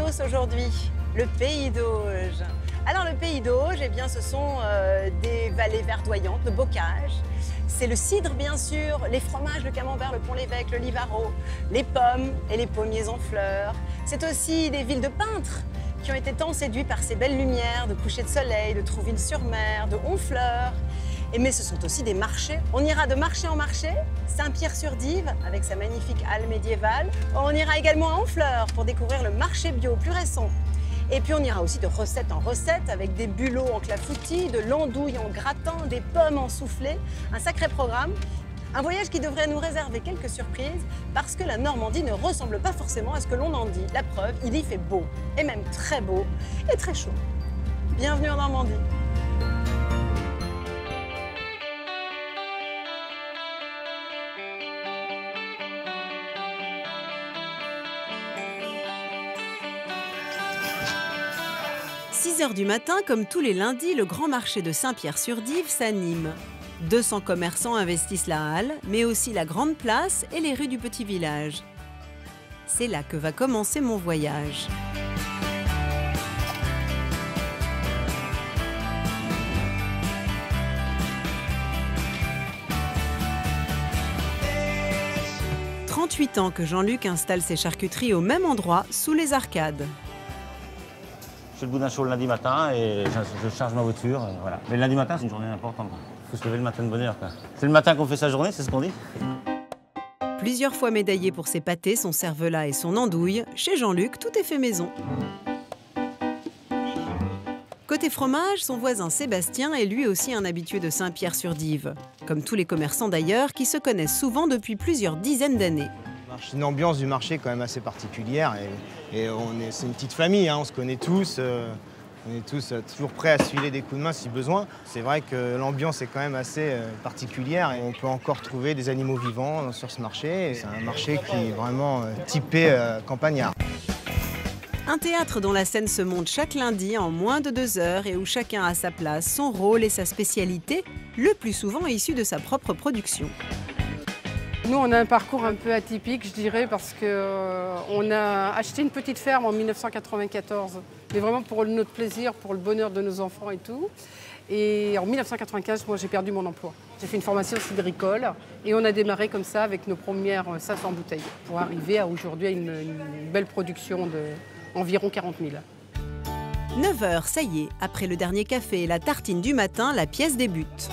tous aujourd'hui, le Pays d'Auge. Alors le Pays d'Auge, eh bien, ce sont des vallées verdoyantes, le bocage. C'est le cidre bien sûr, les fromages, le camembert, le pont-l'évêque, le livaro, les pommes et les pommiers en fleurs. C'est aussi des villes de peintres qui ont été tant séduits par ces belles lumières de coucher de soleil, de Trouville-sur-Mer, de Honfleur. Mais ce sont aussi des marchés. On ira de marché en marché, Saint-Pierre-sur-Dive avec sa magnifique halle médiévale. On ira également à Honfleur pour découvrir le marché bio plus récent. Et puis on ira aussi de recette en recette avec des bulots en clafoutis, de l'andouille en gratin, des pommes en soufflé. Un sacré programme. Un voyage qui devrait nous réserver quelques surprises parce que la Normandie ne ressemble pas forcément à ce que l'on en dit. La preuve, il y fait beau, et même très beau, et très chaud. Bienvenue en Normandie. « 6 h du matin, comme tous les lundis, le grand marché de Saint-Pierre-sur-Dive s'anime. 200 commerçants investissent la halle, mais aussi la grande place et les rues du petit village. C'est là que va commencer mon voyage. « 38 ans que Jean-Luc installe ses charcuteries au même endroit, sous les arcades. Je fais le boudin chaud le lundi matin et je charge ma voiture. Et voilà. Mais le lundi matin, c'est une journée importante. Il faut se lever le matin de bonne heure. C'est le matin qu'on fait sa journée, c'est ce qu'on dit. Plusieurs fois médaillé pour ses pâtés, son cervelas et son andouille, chez Jean-Luc, tout est fait maison. Côté fromage, son voisin Sébastien est lui aussi un habitué de Saint-Pierre-sur-Dive. Comme tous les commerçants d'ailleurs, qui se connaissent souvent depuis plusieurs dizaines d'années. C'est une ambiance du marché quand même assez particulière et c'est une petite famille, hein, on se connaît tous, on est tous toujours prêts à se filer des coups de main si besoin. C'est vrai que l'ambiance est quand même assez particulière et on peut encore trouver des animaux vivants sur ce marché. C'est un marché qui est vraiment typé campagnard. Un théâtre dont la scène se monte chaque lundi en moins de 2 heures et où chacun a sa place, son rôle et sa spécialité, le plus souvent issu de sa propre production. Nous, on a un parcours un peu atypique, je dirais, parce qu'on a acheté une petite ferme en 1994, mais vraiment pour notre plaisir, pour le bonheur de nos enfants et tout. Et en 1995, moi, j'ai perdu mon emploi. J'ai fait une formation cidricole et on a démarré comme ça avec nos premières 500 bouteilles pour arriver à aujourd'hui à une belle production d'environ 40 000. 9 h, ça y est, après le dernier café et la tartine du matin, la pièce débute.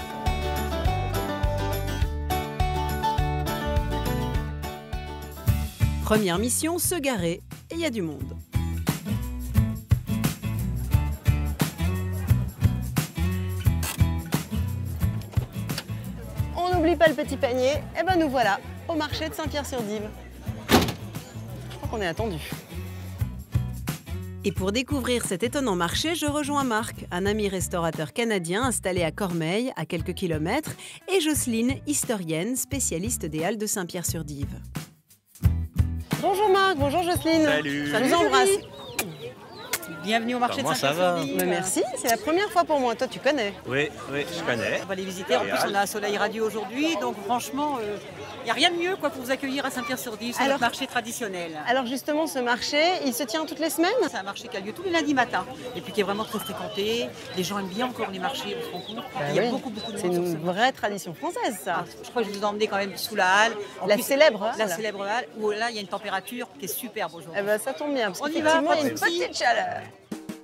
Première mission, se garer, et il y a du monde. On n'oublie pas le petit panier, et ben nous voilà au marché de Saint-Pierre-sur-Dive. Je crois qu'on est attendu. Et pour découvrir cet étonnant marché, je rejoins Marc, un ami restaurateur canadien installé à Cormeilles, à quelques kilomètres, et Jocelyne, historienne, spécialiste des halles de Saint-Pierre-sur-Dive. Bonjour Marc, bonjour Jocelyne. Salut. Ça nous embrasse. Bienvenue au marché de Saint-Pierre-sur-Dive. Merci, c'est la première fois pour moi. Toi, tu connais? Oui, je connais. On va les visiter. En plus, on a un soleil radieux aujourd'hui. Donc, franchement, il n'y a rien de mieux pour vous accueillir à Saint-Pierre-sur-Dive. C'est notre marché traditionnel. Alors, justement, ce marché, il se tient toutes les semaines? C'est un marché qui a lieu tous les lundis matins. Et puis qui est vraiment très fréquenté. Les gens aiment bien encore les marchés, on se rend compte. Il y a beaucoup de monde. C'est une vraie tradition française, ça. Je crois que je vous ai emmené quand même sous la halle. La célèbre halle. La célèbre halle, où là, il y a une température qui est superbe aujourd'hui. Eh ben, ça tombe bien, parce On y va, qu'effectivement, il y a une petite chaleur.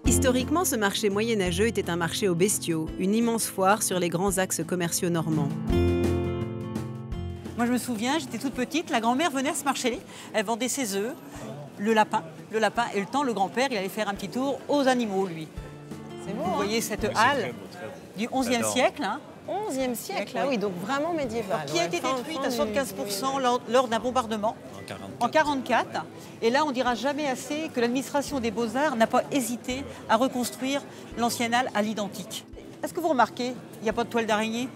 Historiquement, ce marché moyenâgeux était un marché aux bestiaux, une immense foire sur les grands axes commerciaux normands. Moi, je me souviens, j'étais toute petite, la grand-mère venait à ce marché, elle vendait ses œufs, le lapin, et le temps, le grand-père, il allait faire un petit tour aux animaux, lui. C'est beau, Vous voyez cette halle du XIe siècle. Hein. 11e siècle, ah oui, donc vraiment médiéval. Qui a été détruite à 75% lors d'un bombardement en 1944. Et là, on ne dira jamais assez que l'administration des Beaux-Arts n'a pas hésité à reconstruire l'ancienne halle à l'identique. Est-ce que vous remarquez, il n'y a pas de toile d'araignée?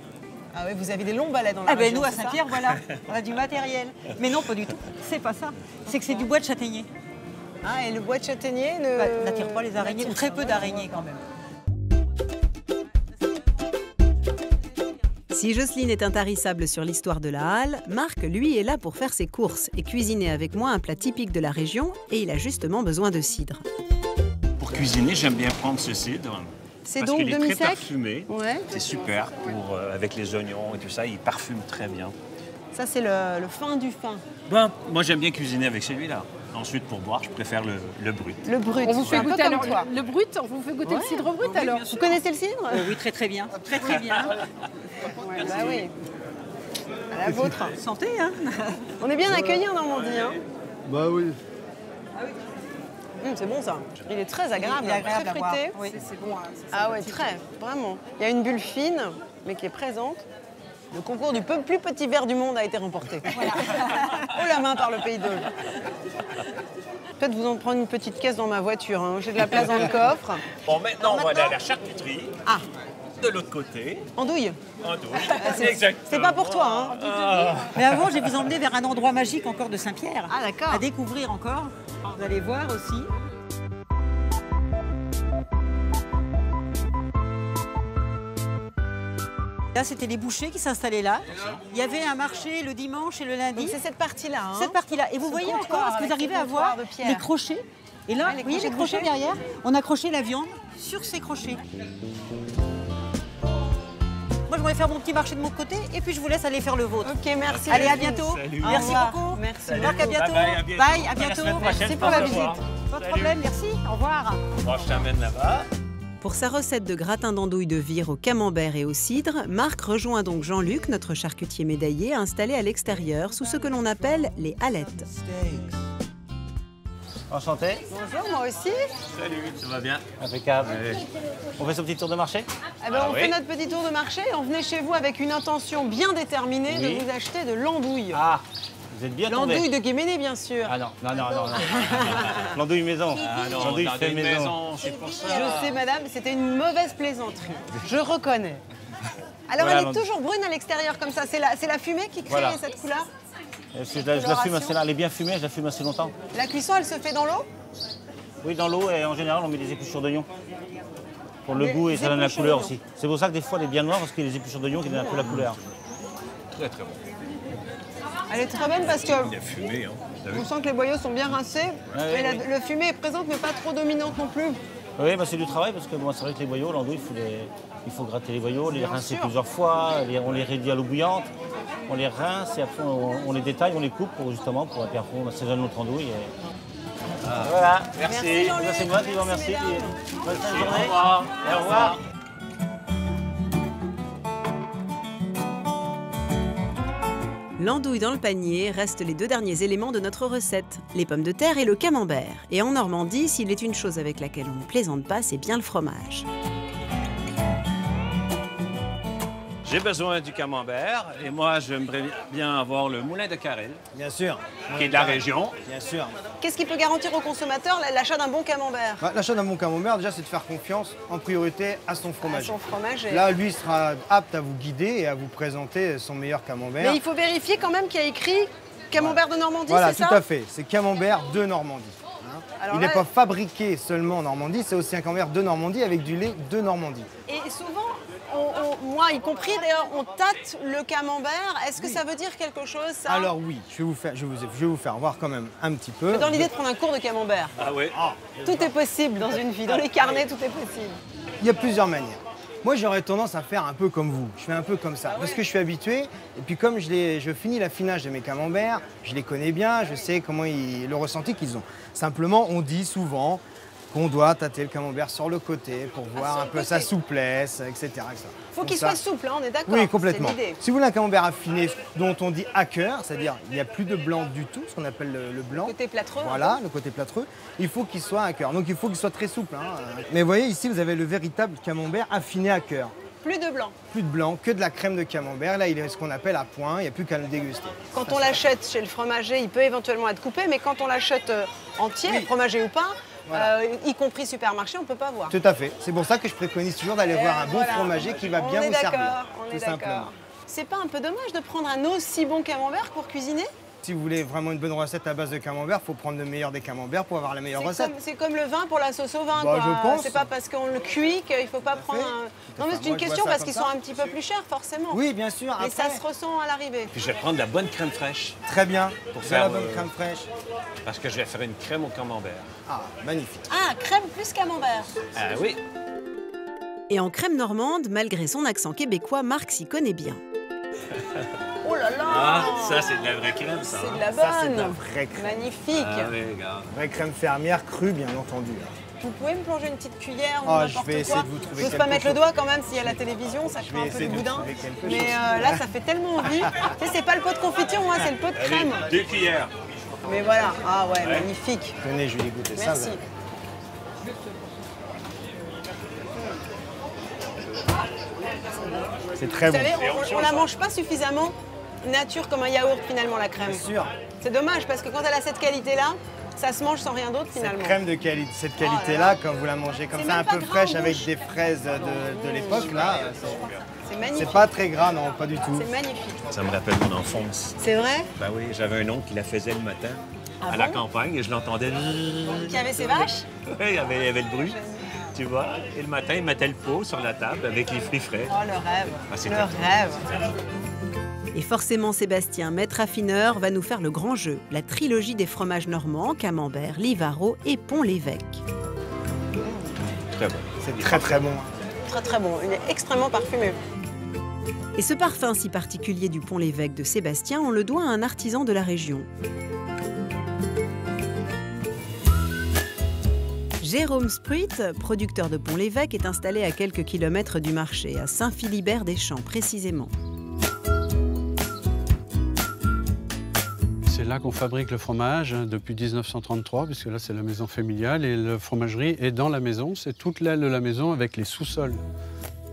Ah oui, vous avez des longs balais dans la région, nous, à Saint-Pierre, voilà, on a du matériel. Mais non, pas du tout, c'est pas ça. C'est que c'est du bois de châtaignier. Ah, et le bois de châtaignier n'attire pas les araignées, ou très peu d'araignées quand même. Si Jocelyne est intarissable sur l'histoire de la Halle, Marc, lui, est là pour faire ses courses et cuisiner avec moi un plat typique de la région, et il a justement besoin de cidre. Pour cuisiner, j'aime bien prendre ce cidre. C'est parce donc qu'il est très demi-sec? parfumé. Ouais. C'est super pour, avec les oignons et tout ça, il parfume très bien. Ça, c'est le fin du fin. Ben, moi, j'aime bien cuisiner avec celui-là. Ensuite, pour boire, je préfère le brut. Le brut, On vous fait un peu goûter comme alors toi. le brut, on vous fait goûter le cidre brut alors. Vous connaissez le cidre? Oui, très très bien. Très très bien. Ouais, bah oui. À la vôtre. Santé, hein. On est bien accueillis en Normandie. Hein. Bah oui. C'est bon ça. Il est très agréable, Il est agréable très à boire. fruité. Oui. C'est bon. Hein, Ah ouais, très, vraiment. Il y a une bulle fine, mais qui est présente. Le concours du plus petit verre du monde a été remporté. Haut la main par le Pays d'Auge. Peut-être vous en prendre une petite caisse dans ma voiture. Hein. J'ai de la place dans le coffre. Bon, maintenant, on va aller maintenant à la charcuterie. Ah, De l'autre côté, andouille. en douche. C'est pas pour toi, hein. Mais avant, je vais vous emmener vers un endroit magique encore de Saint-Pierre. Ah, d'accord. À découvrir encore. Vous allez voir aussi. Là, c'était les bouchers qui s'installaient là. Il y avait un marché le dimanche et le lundi. Donc c'est cette partie-là. Hein. Cette partie-là. Et vous Ce voyez comptoir encore, est-ce que vous avec arrivez les à voir comptoirs de pierre. les crochets? Et là, Ouais, les vous voyez les crochets crochets bouchés. derrière? On accrochait la viande sur ces crochets. Moi, je voudrais faire mon petit marché de mon côté et puis je vous laisse aller faire le vôtre. Ok, merci. Allez, à Jocelyne. bientôt. Salut. Au Merci revoir. beaucoup. Merci. Marc, à bientôt. Bye, à bientôt. Bye, à À la bientôt. semaine prochaine. Merci pour la visite. Pas de problème, merci. Au revoir. Bon, je t'amène là-bas. Pour sa recette de gratin d'andouille de vire au camembert et au cidre, Marc rejoint donc Jean-Luc, notre charcutier médaillé, installé à l'extérieur sous ce que l'on appelle les hallettes. Enchanté. Bonjour, moi aussi. Salut, ça va bien? Impeccable. On fait ce petit tour de marché? Eh ben, on oui. fait notre petit tour de marché et on venait chez vous avec une intention bien déterminée Oui. de vous acheter de l'andouille. Ah, vous êtes bien L'andouille tombé. de Guéméné, bien sûr. Ah non. L'andouille maison. Ah non, L'andouille dans fait des maison. maisons, c'est pour ça. Je sais, madame, c'était une mauvaise plaisanterie. Je reconnais. Alors, Voilà, elle est l'andouille. toujours brune à l'extérieur, comme ça. C'est la fumée qui crée Voilà. cette couleur. Je la fume assez là, elle est bien fumée, je la fume assez longtemps. La cuisson, elle se fait dans l'eau? Oui, dans l'eau et en général, on met des épluchures d'oignon. Pour le Des goût et ça donne la épluchures couleur d'oignon. aussi. C'est pour ça que des fois, elle est bien noire parce qu'il y a des épluchures d'oignon qui donnent un peu la couleur. Très très bon. Elle est très bonne parce que Il a fumé, hein. T'as vu? on sent que les boyaux sont bien rincés. Ouais, mais oui. le fumée est présente, mais pas trop dominante non plus. Oui, bah, c'est du travail parce que bon, c'est vrai que les boyaux, l'andouille, il faut gratter les boyaux, les Bien rincer sûr. plusieurs fois, on les réduit à l'eau bouillante, on les rince et après on les détaille, on les coupe pour justement, et puis après on assaisonne notre andouille. Voilà. Merci, Jean-Luc. C'est moi qui vous remercie. Merci, puis bonne fin de Au journée. revoir. Et au revoir. L'andouille dans le panier reste les deux derniers éléments de notre recette, les pommes de terre et le camembert. Et en Normandie, s'il est une chose avec laquelle on ne plaisante pas, c'est bien le fromage. J'ai besoin du camembert et moi, j'aimerais bien avoir le moulin de Carrel, Bien sûr. qui est de la région. Bien sûr. Qu'est-ce qui peut garantir au consommateur l'achat d'un bon camembert? Bah, l'achat d'un bon camembert, déjà, c'est de faire confiance en priorité à son À fromage. son fromager. Là, lui sera apte à vous guider et à vous présenter son meilleur camembert. Mais il faut vérifier quand même qu'il y a écrit camembert de Normandie, Voilà, c'est tout ça? à fait. C'est camembert de Normandie. Hein. Alors Il n'est là- pas fabriqué seulement en Normandie, c'est aussi un camembert de Normandie avec du lait de Normandie. Et souvent, moi y compris d'ailleurs, on tâte le camembert. Est-ce que ça veut dire quelque chose, ça? Alors oui, je vais vous faire voir quand même un petit peu. Dans l'idée de prendre un cours de camembert. Ah oui? Tout est possible dans une vie. Dans les carnets, tout est possible. Il y a plusieurs manières. Moi, j'aurais tendance à faire un peu comme vous. Je fais un peu comme ça, parce que je suis habitué. Et puis comme je finis l'affinage de mes camemberts, je les connais bien, je sais le ressenti qu'ils ont. Simplement, on dit souvent qu'on doit tâter le camembert sur le côté pour voir sur un le peu côté. sa souplesse, etc. Faut Donc qu'il ça- soit souple, hein, on est d'accord. Oui, complètement. C'est l'idée. Si vous voulez un camembert affiné dont on dit à cœur, c'est-à-dire il n'y a plus de blanc du tout, ce qu'on appelle le blanc. Côté plâtreux. Voilà, le côté plâtreux. Il faut qu'il soit à cœur. Donc il faut qu'il soit très souple. Hein. Mais vous voyez, ici, vous avez le véritable camembert affiné à cœur. Plus de blanc. Plus de blanc, que de la crème de camembert. Là, il est ce qu'on appelle à point, il n'y a plus qu'à le déguster. Quand on l'achète chez le fromager, il peut éventuellement être coupé, mais quand on l'achète entier, Oui. fromager ou pas, Voilà. y compris supermarché, on ne peut pas voir. Tout à fait. C'est pour ça que je préconise toujours d'aller voir un bon Voilà. fromager qui va On bien est vous servir. d'accord, on est tout simplement. d'accord. C'est pas un peu dommage de prendre un aussi bon camembert pour cuisiner? si vous voulez vraiment une bonne recette à base de camembert, il faut prendre le meilleur des camemberts pour avoir la meilleure recette. C'est comme le vin pour la sauce au vin, bah, quoi. Je pense. C'est pas parce qu'on le cuit qu'il ne faut pas prendre un... Non, mais c'est une question parce qu'ils sont un petit peu plus chers, forcément. Oui, bien sûr. Mais après... ça se ressent à l'arrivée. Puis je vais prendre de la bonne crème fraîche. Très bien, pour faire la bonne le... crème fraîche. Parce que je vais faire une crème au camembert. Ah, magnifique. Ah, crème plus camembert. Ah oui. Et en crème normande, malgré son accent québécois, Marc s'y connaît bien. Oh là là! Ah, ça c'est de la vraie crème, ça. C'est de la bonne. Ça, c'est de la vraie crème. Magnifique. Ah oui, regarde. Vraie crème fermière, crue, bien entendu. Vous pouvez me plonger une petite cuillère ou Ah, n'importe je vais quoi. essayer de vous trouver J'ose quelque pas mettre le chose. doigt quand même s'il y a la télévision, ça craint un peu le boudin. Mais là, ça fait tellement envie. Tu sais, c'est pas le pot de confiture, moi, c'est le pot de crème. Allez, 2 cuillères. Mais voilà. Ah ouais, magnifique. Tenez, je vais goûter ça. Merci. C'est très Vous bon. savez, on la mange pas suffisamment nature comme un yaourt finalement, la crème. Bien sûr. C'est dommage parce que quand elle a cette qualité-là, ça se mange sans rien d'autre finalement. Cette crème de qualité, cette qualité-là, quand vous la mangez comme C'est ça, même un peu pas gras fraîche en avec bouche. des fraises de l'époque, là, C'est magnifique. c'est pas très gras, non, pas du tout. C'est magnifique. Ça me rappelle mon enfance. C'est vrai? Ben oui, j'avais un oncle qui la faisait le matin Ah à la bon? campagne et je l'entendais. Qui avait ses vaches? Oui, il y avait le bruit, tu vois. Et le matin, il mettait le pot sur la table avec les fruits frais. Oh, le rêve. Ah, c'est le top. rêve. Et forcément, Sébastien, maître affineur, va nous faire le grand jeu. La trilogie des fromages normands, camembert, Livaro et Pont-l'Évêque. Très bon. C'est très très bon. Très très bon. Il est extrêmement parfumé. Et ce parfum si particulier du Pont-l'Évêque de Sébastien, on le doit à un artisan de la région. Jérôme Spruit, producteur de Pont-l'Évêque, est installé à quelques kilomètres du marché, à Saint-Philibert-des-Champs précisément. C'est là qu'on fabrique le fromage depuis 1933, puisque là c'est la maison familiale et la fromagerie est dans la maison, c'est toute l'aile de la maison avec les sous-sols.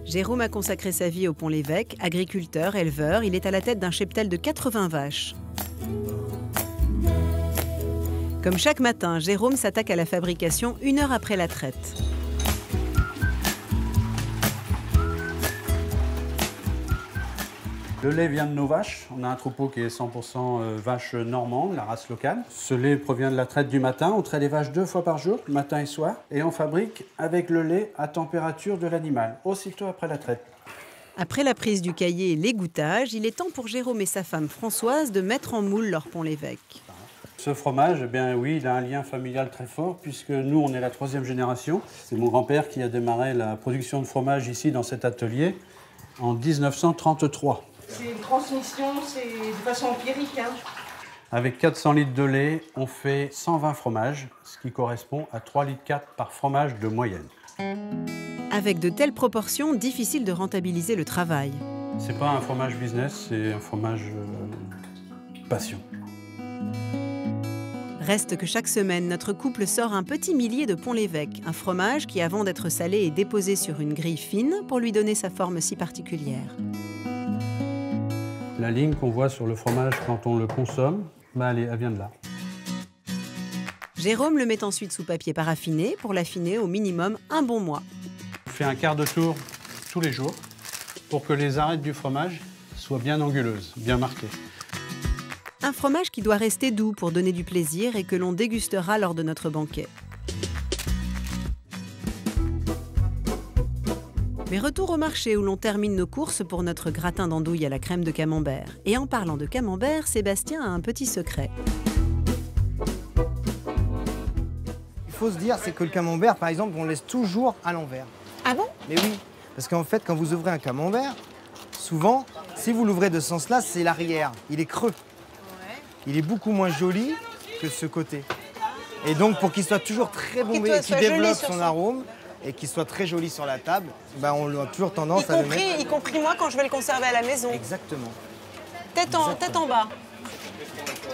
Jérôme a consacré sa vie au Pont-l'Évêque, agriculteur, éleveur, il est à la tête d'un cheptel de 80 vaches. Comme chaque matin, Jérôme s'attaque à la fabrication 1 heure après la traite. Le lait vient de nos vaches. On a un troupeau qui est 100% vache normande, la race locale. Ce lait provient de la traite du matin. On traite les vaches 2 fois par jour, matin et soir. Et on fabrique avec le lait à température de l'animal, aussitôt après la traite. Après la prise du cahier et l'égouttage, il est temps pour Jérôme et sa femme Françoise de mettre en moule leur Pont-l'Évêque. Ce fromage, eh bien oui, il a un lien familial très fort puisque nous, on est la 3e génération. C'est mon grand-père qui a démarré la production de fromage ici dans cet atelier en 1933. C'est une transmission, c'est de façon empirique. Hein. Avec 400 litres de lait, on fait 120 fromages, ce qui correspond à 3,4 litres par fromage de moyenne. Avec de telles proportions, difficile de rentabiliser le travail. C'est pas un fromage business, c'est un fromage passion. Reste que chaque semaine, notre couple sort un petit millier de Pont-l'Évêque, un fromage qui, avant d'être salé, est déposé sur une grille fine pour lui donner sa forme si particulière. La ligne qu'on voit sur le fromage quand on le consomme, elle vient de là. Jérôme le met ensuite sous papier paraffiné pour l'affiner au minimum un bon mois. On fait un quart de tour tous les jours pour que les arêtes du fromage soient bien anguleuses, bien marquées. Un fromage qui doit rester doux pour donner du plaisir et que l'on dégustera lors de notre banquet. Mais retour au marché où l'on termine nos courses pour notre gratin d'andouille à la crème de camembert. Et en parlant de camembert, Sébastien a un petit secret. Il faut se dire, c'est que le camembert, par exemple, on laisse toujours à l'envers. Ah bon? Mais oui, parce qu'en fait, quand vous ouvrez un camembert, souvent, si vous l'ouvrez de ce sens-là, c'est l'arrière. Il est creux. Il est beaucoup moins joli que ce côté. Et donc, pour qu'il soit toujours très bombé et qu'il développe son arôme et qu'il soit très joli sur la table, ben on a toujours tendance à le mettre. Y compris moi quand je vais le conserver à la maison. Exactement. Tête en bas.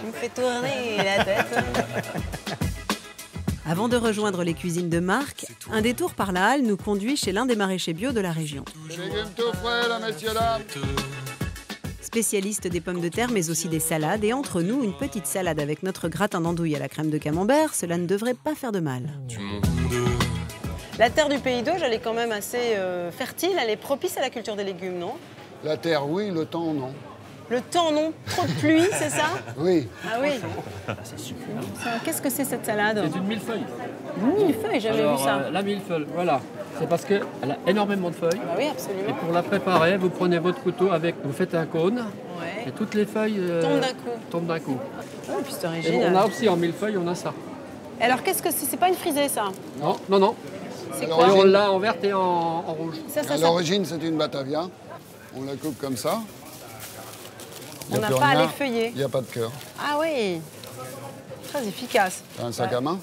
Il me fait tourner la tête. Avant de rejoindre les cuisines de Marc, un détour par la halle nous conduit chez l'un des maraîchers bio de la région. Spécialiste des pommes de terre, mais aussi des salades, et entre nous, une petite salade avec notre gratin d'andouille à la crème de camembert, cela ne devrait pas faire de mal. La terre du Pays d'Auge, elle est quand même assez fertile, elle est propice à la culture des légumes, non? La terre, oui, le temps, non. Le temps, non? Trop de pluie, c'est ça? Oui. Ah oui. C'est super. Qu'est-ce que c'est cette salade? C'est une millefeuille. Millefeuille, j'avais vu ça. La millefeuille, voilà. C'est parce qu'elle a énormément de feuilles. Bah oui, absolument. Et pour la préparer, vous prenez votre couteau, vous faites un cône. Ouais. Et toutes les feuilles tombent d'un coup. Oh, puis c'est et original. on a aussi en millefeuille, on a ça. Alors qu'est-ce que c'est? C'est pas une frisée, ça? Non, non, non. C'est Et quoi? on l'a en verte et en rouge. À l'origine, c'est une batavia. On la coupe comme ça. On n'a pas à les feuiller. Il n'y a pas de cœur. Ah oui. Très efficace. T'as un sac à main?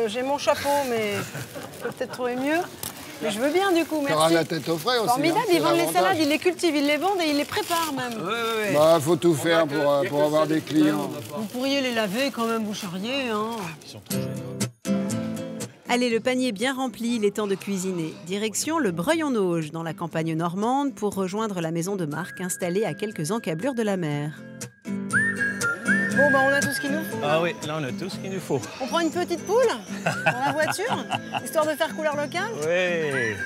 J'ai mon chapeau, mais je peux peut-être trouver mieux. Mais je veux bien du coup, merci. T'auras la tête au frais aussi. Formidable, hein, ils vendent les l'avantage. salades, ils les cultivent, ils les vendent et ils les préparent même. Bah, faut tout faire pour avoir des clients. Vous pourriez les laver quand même, vous charriez. Hein. Ils sont très jeunes. Allez, le panier bien rempli, il est temps de cuisiner. Direction le Breuil-en-Auge, dans la campagne normande, pour rejoindre la maison de Marc, installée à quelques encablures de la mer. Bon, on a tout ce qu'il nous faut. Ah oui, là, on a tout ce qu'il nous faut. On prend une petite poule dans la voiture, histoire de faire couleur locale. Oui.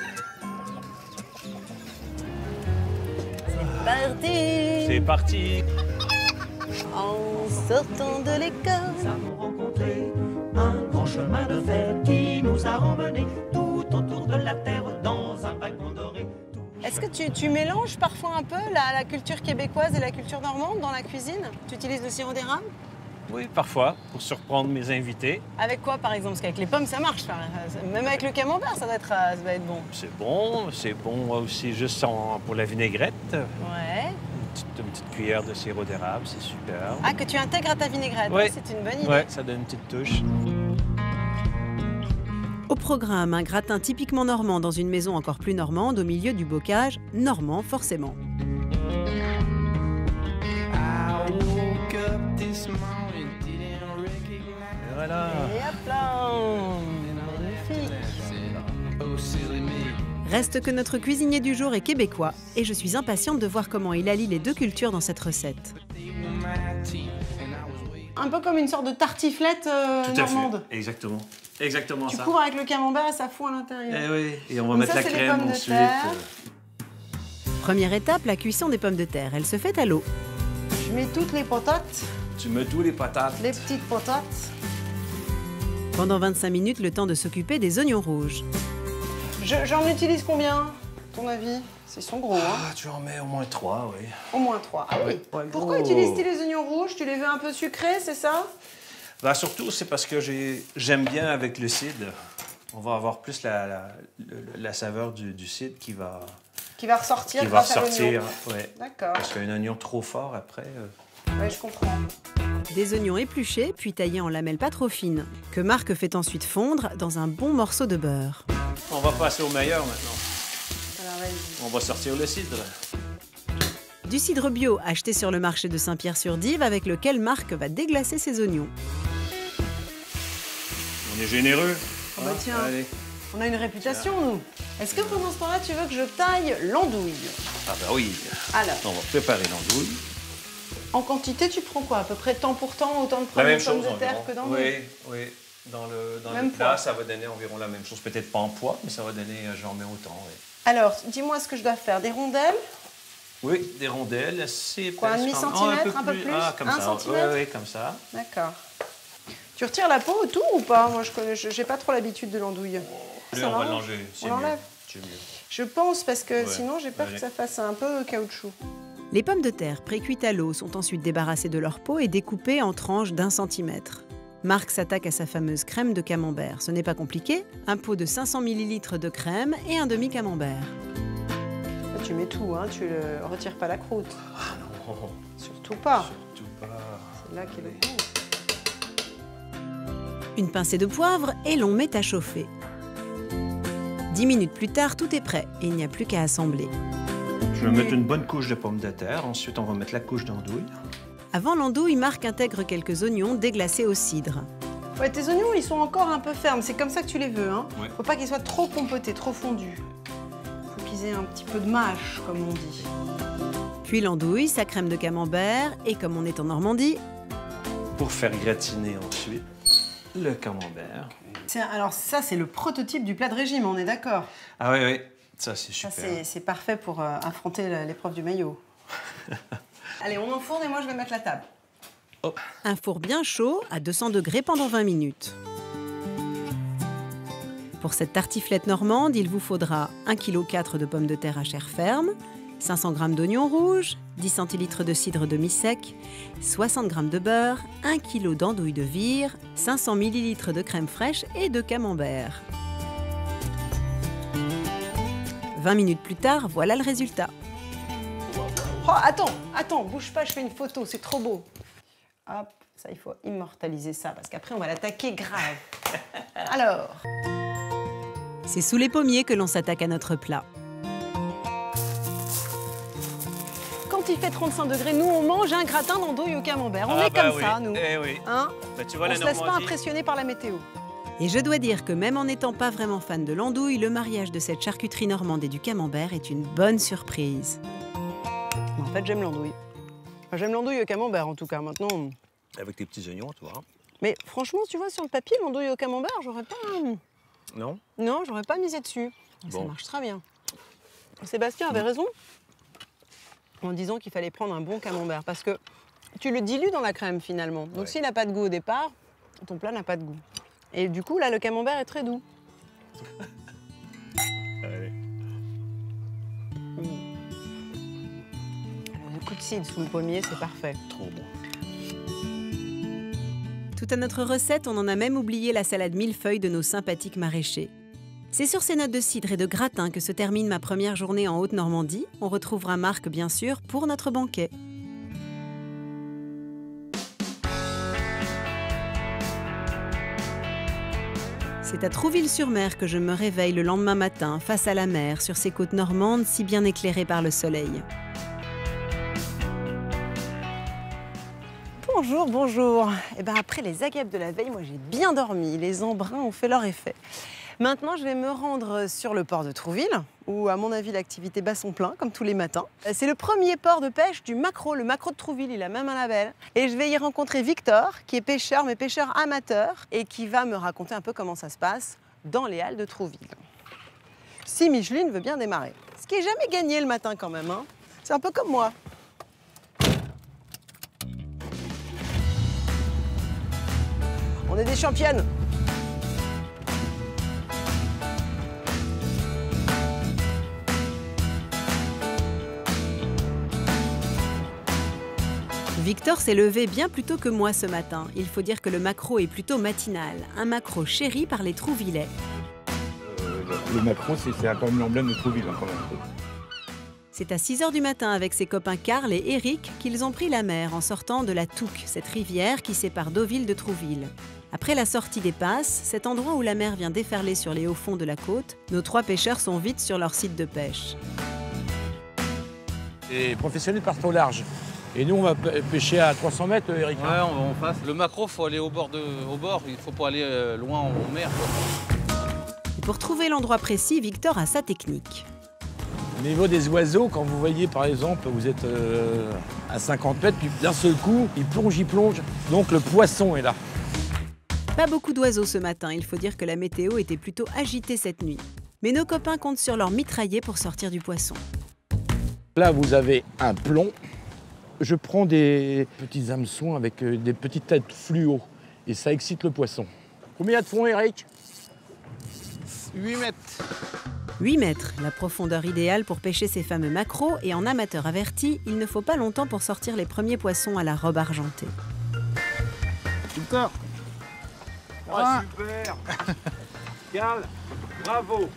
Parti. C'est parti. En sortant de l'école. Nous avons rencontré un grand chemin de fer qui nous a emmenés tout autour de la terre dans un wagon doré. Est-ce que tu mélanges parfois un peu la culture québécoise et la culture normande dans la cuisine? Tu utilises le sirop d'érable? Oui, parfois, pour surprendre mes invités. Avec quoi, par exemple? Parce qu'avec les pommes, ça marche. Même avec le camembert, ça va être bon. C'est bon aussi juste pour la vinaigrette. Ouais. Une petite cuillère de sirop d'érable, c'est super. Ah, que tu intègres à ta vinaigrette, oui. C'est une bonne idée. Oui, ça donne une petite touche. Au programme, un gratin typiquement normand dans une maison encore plus normande, au milieu du bocage, normand forcément. Et voilà. Et hop là, magnifique. Reste que notre cuisinier du jour est québécois et je suis impatiente de voir comment il allie les deux cultures dans cette recette. Un peu comme une sorte de tartiflette normande. Fait. Exactement. Exactement tu ça. couvres avec le camembert et ça fond à l'intérieur. Eh oui, et on va mettre la crème ensuite. Première étape, la cuisson des pommes de terre. Elle se fait à l'eau. Je mets toutes les patates. Tu mets tous les patates. Les petites patates. Pendant 25 minutes, le temps de s'occuper des oignons rouges. J'en utilise combien, à ton avis? Ils sont gros, hein? Ah, tu en mets au moins 3, oui. Au moins 3, ah oui. Pourquoi utilises-tu les oignons rouges? Tu les veux un peu sucrés, c'est ça? Bah, surtout, c'est parce que j'aime bien avec le cidre. On va avoir plus la saveur du cidre qui va ressortir grâce à l'oignon. Ouais. D'accord. Parce qu'un oignon trop fort, après... Oui, je comprends. Des oignons épluchés, puis taillés en lamelles pas trop fines, que Marc fait ensuite fondre dans un bon morceau de beurre. On va passer au meilleur maintenant. Alors, on va sortir le cidre. Du cidre bio acheté sur le marché de Saint-Pierre-sur-Dive avec lequel Marc va déglacer ses oignons. On est généreux. Oh bah tiens, allez. On a une réputation, nous. Est-ce que pendant ce temps-là, tu veux que je taille l'andouille? Ah bah oui. Alors. On va préparer l'andouille. En quantité, tu prends quoi? À peu près temps pour temps, autant de prendre de pommes de terre que d'andouille? Oui. Dans le même plat, poids. ça va donner environ la même chose. Peut-être pas en poids, mais ça va donner, j'en mets autant, oui. Alors, dis-moi ce que je dois faire. Des rondelles? Oui, des rondelles, c'est... Quoi, un demi-centimètre, un peu plus? Ah, comme ça. Centimètre? Oui, comme ça. D'accord. Tu retires la peau autour ou pas? Moi, j'ai pas trop l'habitude de l'andouille. Lui, on va l'enlever. On l'enlève? C'est mieux. Je pense, parce que Ouais. sinon, j'ai peur que ça fasse un peu caoutchouc. Les pommes de terre pré-cuites à l'eau sont ensuite débarrassées de leur peau et découpées en tranches d'1 centimètre. Marc s'attaque à sa fameuse crème de camembert. Ce n'est pas compliqué, un pot de 500 ml de crème et un demi-camembert. Tu mets tout, hein, tu ne retires pas la croûte. Ah non. Surtout pas. Surtout pas. C'est là qu'est le goût. Une pincée de poivre et l'on met à chauffer. 10 minutes plus tard, tout est prêt et il n'y a plus qu'à assembler. Je vais mettre une bonne couche de pommes de terre. Ensuite, on va mettre la couche d'andouille. Avant l'andouille, Marc intègre quelques oignons déglacés au cidre. Ouais, tes oignons, ils sont encore un peu fermes. C'est comme ça que tu les veux, hein. Ouais. Faut pas qu'ils soient trop compotés, trop fondus. Faut qu'ils aient un petit peu de mâche, comme on dit. Puis l'andouille, sa crème de camembert et comme on est en Normandie... Pour faire gratiner ensuite le camembert. Alors ça, c'est le prototype du plat de régime, on est d'accord? Ah oui, oui. Ça, c'est super. C'est parfait pour affronter l'épreuve du maillot. Allez, on enfourne et moi je vais mettre la table. Oh. Un four bien chaud à 200 degrés pendant 20 minutes. Pour cette tartiflette normande, il vous faudra 1,4 kg de pommes de terre à chair ferme, 500 g d'oignons rouges, 10 centilitres de cidre demi-sec, 60 g de beurre, 1 kg d'andouille de vire, 500 ml de crème fraîche et de camembert. 20 minutes plus tard, voilà le résultat. Oh, attends, bouge pas, je fais une photo, c'est trop beau. Hop, ça, il faut immortaliser ça, parce qu'après, on va l'attaquer grave. Alors. C'est sous les pommiers que l'on s'attaque à notre plat. Quand il fait 35 degrés, nous, on mange un gratin d'andouille au camembert. On est comme ça, nous. Eh oui. Hein? Bah, tu vois, on la se laisse pas Normandie. impressionner par la météo. Et je dois dire que même en n'étant pas vraiment fan de l'andouille, le mariage de cette charcuterie normande et du camembert est une bonne surprise. En fait, j'aime l'andouille. Enfin, j'aime l'andouille au camembert, en tout cas. Maintenant. Avec tes petits oignons, tu vois. Mais franchement, tu vois, sur le papier, l'andouille au camembert, j'aurais pas. Non? Non, j'aurais pas misé dessus. Ça marche très bien. Sébastien avait raison en disant qu'il fallait prendre un bon camembert parce que tu le dilues dans la crème finalement. Donc s'il n'a pas de goût au départ, ton plat n'a pas de goût. Et du coup, là, le camembert est très doux. Allez. Un coup de cidre sous le pommier, c'est parfait. Trop bon. Tout à notre recette, on en a même oublié la salade millefeuille de nos sympathiques maraîchers. C'est sur ces notes de cidre et de gratin que se termine ma première journée en Haute-Normandie. On retrouvera Marc, bien sûr, pour notre banquet. C'est à Trouville-sur-Mer que je me réveille le lendemain matin, face à la mer, sur ces côtes normandes si bien éclairées par le soleil. Bonjour, bonjour. Et ben après les agapes de la veille, moi j'ai bien dormi. Les embruns ont fait leur effet. Maintenant, je vais me rendre sur le port de Trouville, où à mon avis l'activité bat son plein, comme tous les matins. C'est le premier port de pêche du maquereau, le maquereau de Trouville, il a même un label. Et je vais y rencontrer Victor, qui est pêcheur, mais pêcheur amateur, et qui va me raconter un peu comment ça se passe dans les halles de Trouville. Si Micheline veut bien démarrer. Ce qui n'est jamais gagné le matin quand même, hein. C'est un peu comme moi. On est des championnes. Victor s'est levé bien plus tôt que moi ce matin. Il faut dire que le maquereau est plutôt matinal. Un maquereau chéri par les Trouvillais. Le maquereau, c'est quand même l'emblème de Trouville, hein, quand même. C'est à 6 h du matin avec ses copains Karl et Eric qu'ils ont pris la mer en sortant de la Touques, cette rivière qui sépare Deauville de Trouville. Après la sortie des Passes, cet endroit où la mer vient déferler sur les hauts fonds de la côte, nos 3 pêcheurs sont vite sur leur site de pêche. Les professionnels partent au large. Et nous, on va pêcher à 300 mètres, Eric. Ouais, on passe. Le maquereau, il faut aller au bord. Il faut pas aller loin en mer. Et pour trouver l'endroit précis, Victor a sa technique. Au niveau des oiseaux, quand vous voyez, par exemple, vous êtes à 50 mètres, puis d'un seul coup, il plonge. Donc le poisson est là. Pas beaucoup d'oiseaux ce matin, il faut dire que la météo était plutôt agitée cette nuit. Mais nos copains comptent sur leur mitraillé pour sortir du poisson. Là, vous avez un plomb. Je prends des petits hameçons avec des petites têtes fluo et ça excite le poisson. Combien il y a de fond, Eric? 8 mètres. 8 mètres, la profondeur idéale pour pêcher ces fameux maquereaux, et en amateur averti, il ne faut pas longtemps pour sortir les premiers poissons à la robe argentée. Victor. Oh, super. Karl, bravo.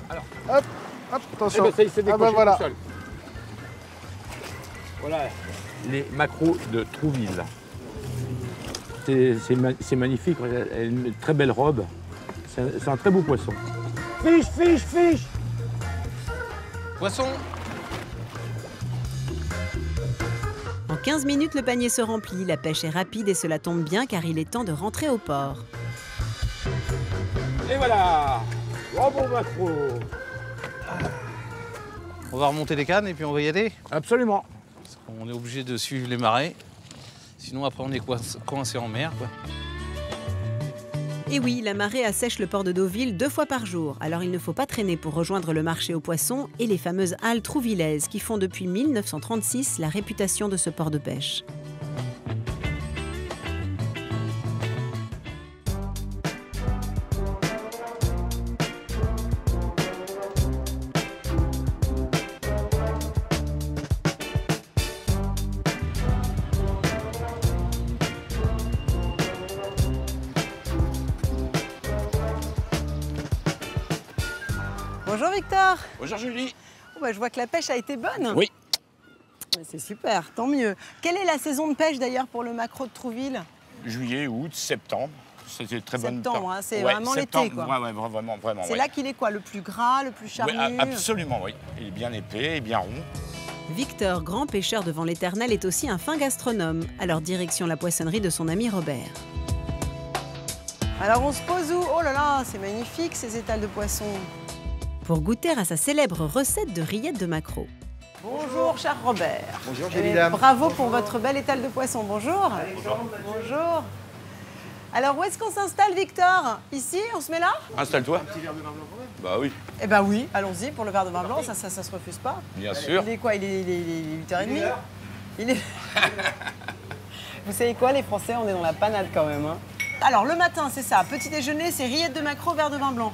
Alors, hop, attention. Eh ben, ça, il s'est décoché voilà. tout seul. Voilà les maquereaux de Trouville. C'est magnifique, elle a une très belle robe. C'est un très beau poisson. Fiche. Poisson. En 15 minutes, le panier se remplit, la pêche est rapide et cela tombe bien car il est temps de rentrer au port. Et voilà, bravo maquereau. On va remonter les cannes et puis on va y aller. Absolument. On est obligé de suivre les marées. Sinon, après, on est coincé en mer, quoi. Et oui, la marée assèche le port de Deauville 2 fois par jour, alors il ne faut pas traîner pour rejoindre le marché aux poissons et les fameuses halles trouvillaises qui font depuis 1936 la réputation de ce port de pêche. Bonjour Victor. Bonjour Julie. Oh bah, je vois que la pêche a été bonne. Oui. C'est super, tant mieux. Quelle est la saison de pêche d'ailleurs pour le maquereau de Trouville? Juillet, août, septembre. C'était très bonne Septembre, hein, c'est vraiment l'été quoi. Ouais, vraiment. C'est là qu'il est quoi? Le plus gras, le plus charnu? Ouais, absolument, oui. Il est bien épais et bien rond. Victor, grand pêcheur devant l'Éternel, est aussi un fin gastronome. Alors direction la poissonnerie de son ami Robert. Alors on se pose où? Oh là là, c'est magnifique ces étals de poissons. Pour goûter à sa célèbre recette de rillettes de maquereau. Bonjour cher Robert. Bonjour jolie dame. Bravo pour votre bel étal de poisson. Bonjour. Bonjour. Alors où est-ce qu'on s'installe Victor? Ici? On se met là? Installe-toi. Un petit verre de vin blanc quand même. Bah oui. Eh ben oui, allons-y pour le verre de vin blanc, ça se refuse pas. Bien sûr. Il est quoi? Il est 8h30? Il est... Vous savez quoi les Français, on est dans la panade quand même. Hein. Alors le matin c'est ça, petit déjeuner c'est rillettes de maquereau, verre de vin blanc.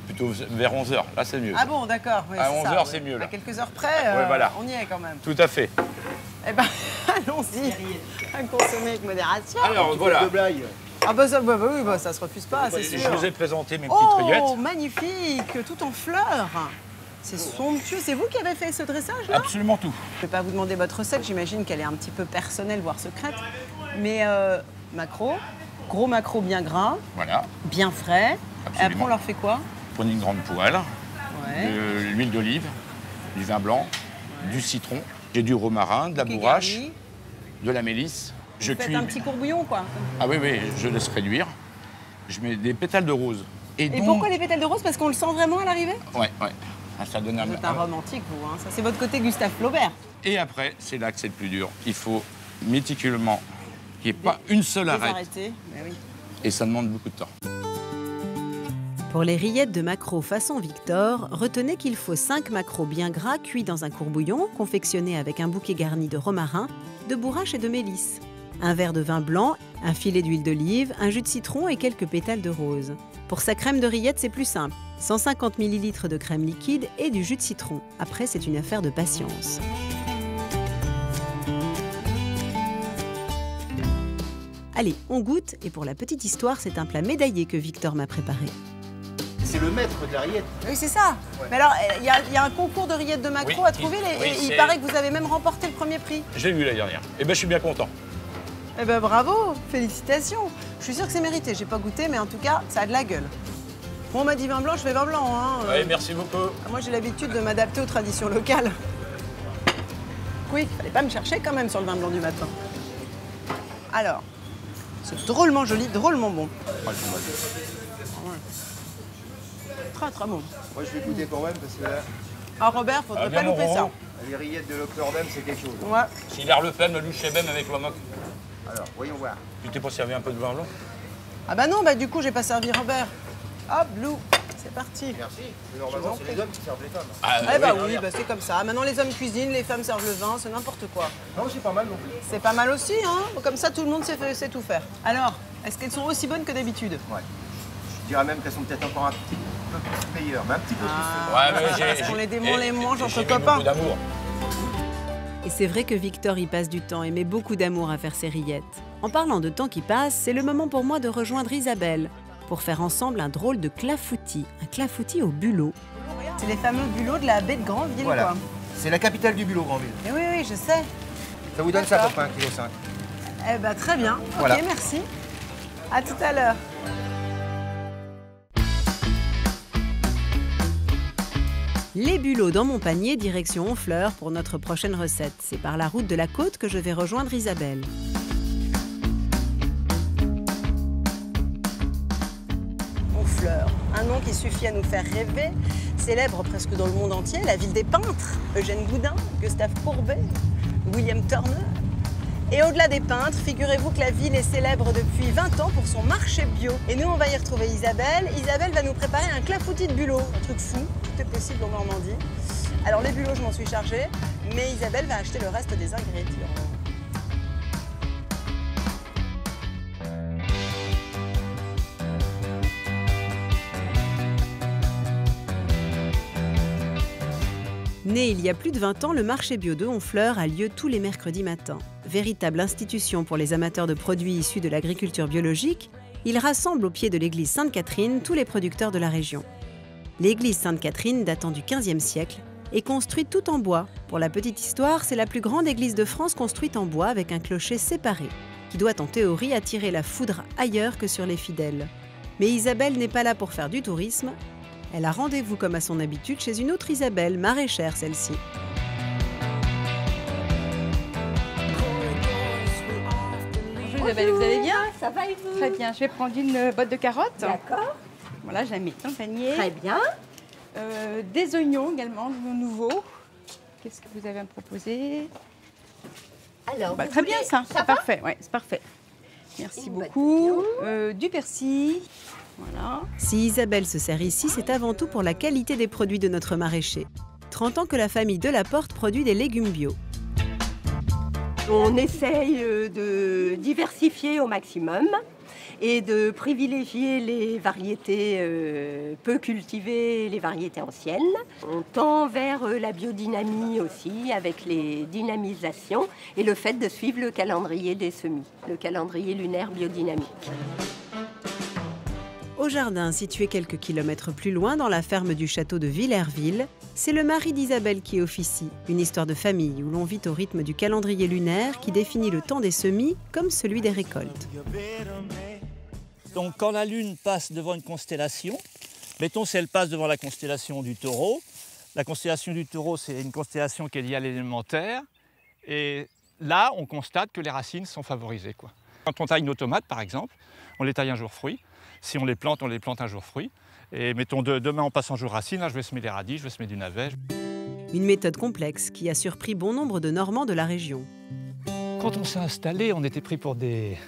Plutôt vers 11h, là c'est mieux. Ah bon, d'accord. Oui, à 11h ça, c'est mieux là. À quelques heures près, ouais, voilà. on y est quand même. Tout à fait. Eh ben, allons-y. À consommer avec modération. Alors voilà. Ah bah ça, oui, ça se refuse pas, c'est sûr. Je vous ai présenté mes petites rillettes. Oh, magnifique, tout en fleurs. C'est somptueux. C'est vous qui avez fait ce dressage là? Absolument tout. Je ne vais pas vous demander votre recette, j'imagine qu'elle est un petit peu personnelle, voire secrète. Mais maquereau, gros maquereau bien gras, voilà. Bien frais. Absolument. Et après on leur fait quoi? Prenez une grande poêle, ouais. De l'huile d'olive, du vin blanc, du citron, j'ai du romarin, de la bourrache, de la mélisse. Vous faites un petit courbouillon quoi? Ah oui, je laisse réduire. Je mets des pétales de rose. Et donc... pourquoi les pétales de rose? Parce qu'on le sent vraiment à l'arrivée? Ouais. Ça donne un... Vous êtes un romantique vous, hein. Ça c'est votre côté Gustave Flaubert. Et après, c'est là que c'est le plus dur. Il faut méticuleusement qu'il n'y ait pas une seule arrête. Mais oui. Et ça demande beaucoup de temps. Pour les rillettes de maquereau façon Victor, retenez qu'il faut 5 maquereaux bien gras cuits dans un courbouillon, confectionné avec un bouquet garni de romarin, de bourrache et de mélisse. Un verre de vin blanc, un filet d'huile d'olive, un jus de citron et quelques pétales de rose. Pour sa crème de rillettes, c'est plus simple. 150 ml de crème liquide et du jus de citron. Après, c'est une affaire de patience. Allez, on goûte et pour la petite histoire, c'est un plat médaillé que Victor m'a préparé. C'est le maître de la rillette. Oui, c'est ça. Ouais. Mais alors, il y a un concours de rillettes de maquereau à trouver et il paraît que vous avez même remporté le premier prix. J'ai vu la dernière. Eh ben, je suis bien content. Eh ben, bravo, félicitations. Je suis sûre que c'est mérité. J'ai pas goûté, mais en tout cas, ça a de la gueule. Bon, on m'a dit vin blanc, je fais vin blanc. Hein. Oui, merci beaucoup. Moi, j'ai l'habitude de m'adapter aux traditions locales. Oui, fallait pas me chercher quand même sur le vin blanc du matin. Alors, c'est drôlement joli, drôlement bon. Très bon. Moi je vais goûter quand même parce que là... Ah Robert, faudrait pas louper ça. Les rillettes de Lockerdam c'est quelque chose. Ouais. Si l'air le fait, me loucher même avec le moque. Alors, voyons voir. Tu t'es pas servi un peu de vin blanc? Ah bah non, du coup j'ai pas servi Robert. Hop, Blue, c'est parti. Merci. Normalement c'est les hommes qui servent les femmes. Ah bah oui, c'est comme ça. Maintenant les hommes cuisinent, les femmes servent le vin, c'est n'importe quoi. Non, c'est pas mal non plus. C'est pas mal aussi, hein. Comme ça tout le monde sait tout faire. Alors, est-ce qu'elles sont aussi bonnes que d'habitude? Ouais. Je dirais même qu'elles sont peut-être encore un petit peu plus meilleures, mais un petit peu plus. Ouais, mais parce qu'on les démons les mange entre copains. Beaucoup d'amour. Et c'est vrai que Victor y passe du temps et met beaucoup d'amour à faire ses rillettes. En parlant de temps qui passe, c'est le moment pour moi de rejoindre Isabelle pour faire ensemble un drôle de clafoutis, un clafoutis au bulot. C'est les fameux bulots de la baie de Granville, voilà. Quoi. C'est la capitale du bulot, Granville. Et oui, je sais. Ça vous donne ça pour 1,5 kg. Eh ben très bien. Voilà. Ok, merci. À tout à l'heure. Les bulots dans mon panier, direction Honfleur pour notre prochaine recette. C'est par la route de la côte que je vais rejoindre Isabelle. Honfleur, un nom qui suffit à nous faire rêver, célèbre presque dans le monde entier, la ville des peintres, Eugène Goudin, Gustave Courbet, William Turner. Et au-delà des peintres, figurez-vous que la ville est célèbre depuis 20 ans pour son marché bio. Et nous, on va y retrouver Isabelle. Isabelle va nous préparer un clafoutis de bulots, un truc fou, tout est possible en Normandie. Alors les bulots, je m'en suis chargée, mais Isabelle va acheter le reste des ingrédients. Né il y a plus de 20 ans, le marché bio de Honfleur a lieu tous les mercredis matins. Véritable institution pour les amateurs de produits issus de l'agriculture biologique, il rassemble au pied de l'église Sainte-Catherine tous les producteurs de la région. L'église Sainte-Catherine, datant du XVe siècle, est construite tout en bois. Pour la petite histoire, c'est la plus grande église de France construite en bois avec un clocher séparé, qui doit en théorie attirer la foudre ailleurs que sur les fidèles. Mais Isabelle n'est pas là pour faire du tourisme. Elle a rendez-vous comme à son habitude chez une autre Isabelle, maraîchère celle-ci. Bonjour Isabelle, vous allez bien? Ça va et vous? Très bien, je vais prendre une botte de carottes. D'accord. Voilà, je la mets dans le panier. Très bien. Des oignons également, nouveaux. Qu'est-ce que vous avez à me proposer? Alors, très bien ça, c'est parfait. Ouais, c'est parfait. Merci beaucoup. Du persil. Voilà. Si Isabelle se sert ici, c'est avant tout pour la qualité des produits de notre maraîcher. 30 ans que la famille Delaporte produit des légumes bio. On essaye de diversifier au maximum et de privilégier les variétés peu cultivées, les variétés anciennes. On tend vers la biodynamie aussi, avec les dynamisations et le fait de suivre le calendrier des semis, le calendrier lunaire biodynamique. Au jardin, situé quelques kilomètres plus loin, dans la ferme du château de Villerville, c'est le mari d'Isabelle qui officie. Une histoire de famille où l'on vit au rythme du calendrier lunaire qui définit le temps des semis comme celui des récoltes. Donc quand la lune passe devant une constellation, mettons si elle passe devant la constellation du Taureau, la constellation du Taureau c'est une constellation qui est liée à l'élémentaire, et là on constate que les racines sont favorisées, quoi. Quand on taille nos tomates par exemple, on les taille un jour fruit. Si on les plante un jour fruit. Et mettons, demain, on passe un jour racine. Là, je vais semer des radis, je vais semer du navet. Une méthode complexe qui a surpris bon nombre de Normands de la région. Quand on s'est installé, on était pris pour des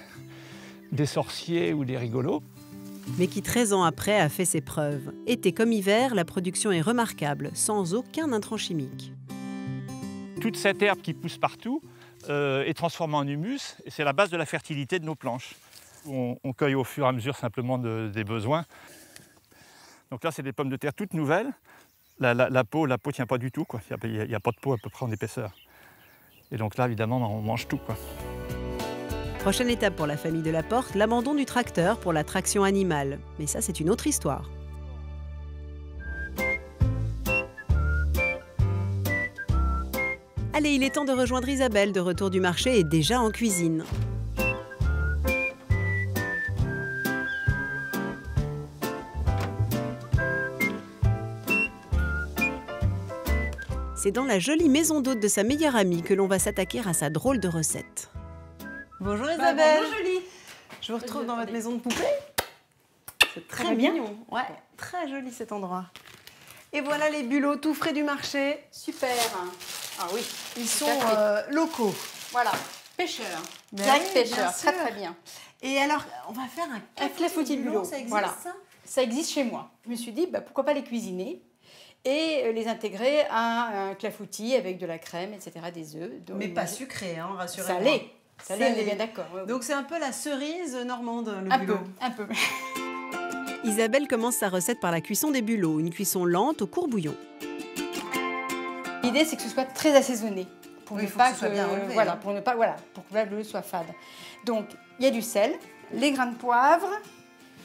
sorciers ou des rigolos. Mais qui, 13 ans après, a fait ses preuves. Été comme hiver, la production est remarquable, sans aucun intrant chimique. Toute cette herbe qui pousse partout est transformée en humus. Et c'est la base de la fertilité de nos planches. On cueille au fur et à mesure simplement des besoins. Donc là, c'est des pommes de terre toutes nouvelles. La peau ne tient pas du tout, quoi. Il n'y a pas de peau à peu près en épaisseur. Et donc là, évidemment, on mange tout, quoi. Prochaine étape pour la famille Delaporte, l'abandon du tracteur pour la traction animale. Mais ça, c'est une autre histoire. Allez, il est temps de rejoindre Isabelle, de retour du marché et déjà en cuisine. C'est dans la jolie maison d'hôte de sa meilleure amie que l'on va s'attaquer à sa drôle de recette. Bonjour Isabelle. Bonjour Julie. Je vous retrouve dans votre maison de poupée. C'est très bien. mignon. Ouais, très joli cet endroit. Et voilà les bulots tout frais du marché. Super. Ah oui. Ils sont locaux. Voilà. Pêcheurs. Ben Direct oui, pêcheurs. bien sûr. Très bien. Et alors, on va faire un clafoutis de bulot. Ça existe voilà. Ça existe chez moi. Je me suis dit, pourquoi pas les cuisiner et les intégrer à un clafoutis avec de la crème, etc., des œufs. Mais pas sucré, hein, rassurez-moi. Salé. Salé, on est bien d'accord. Ouais, donc c'est un peu la cerise normande, le bulot. Un peu. Isabelle commence sa recette par la cuisson des bulots, une cuisson lente au court bouillon. L'idée, c'est que ce soit très assaisonné. Pour oui, ne pas que, soit bien relevé, voilà, hein. pour que le bulot soit fade. Donc, il y a du sel, les grains de poivre,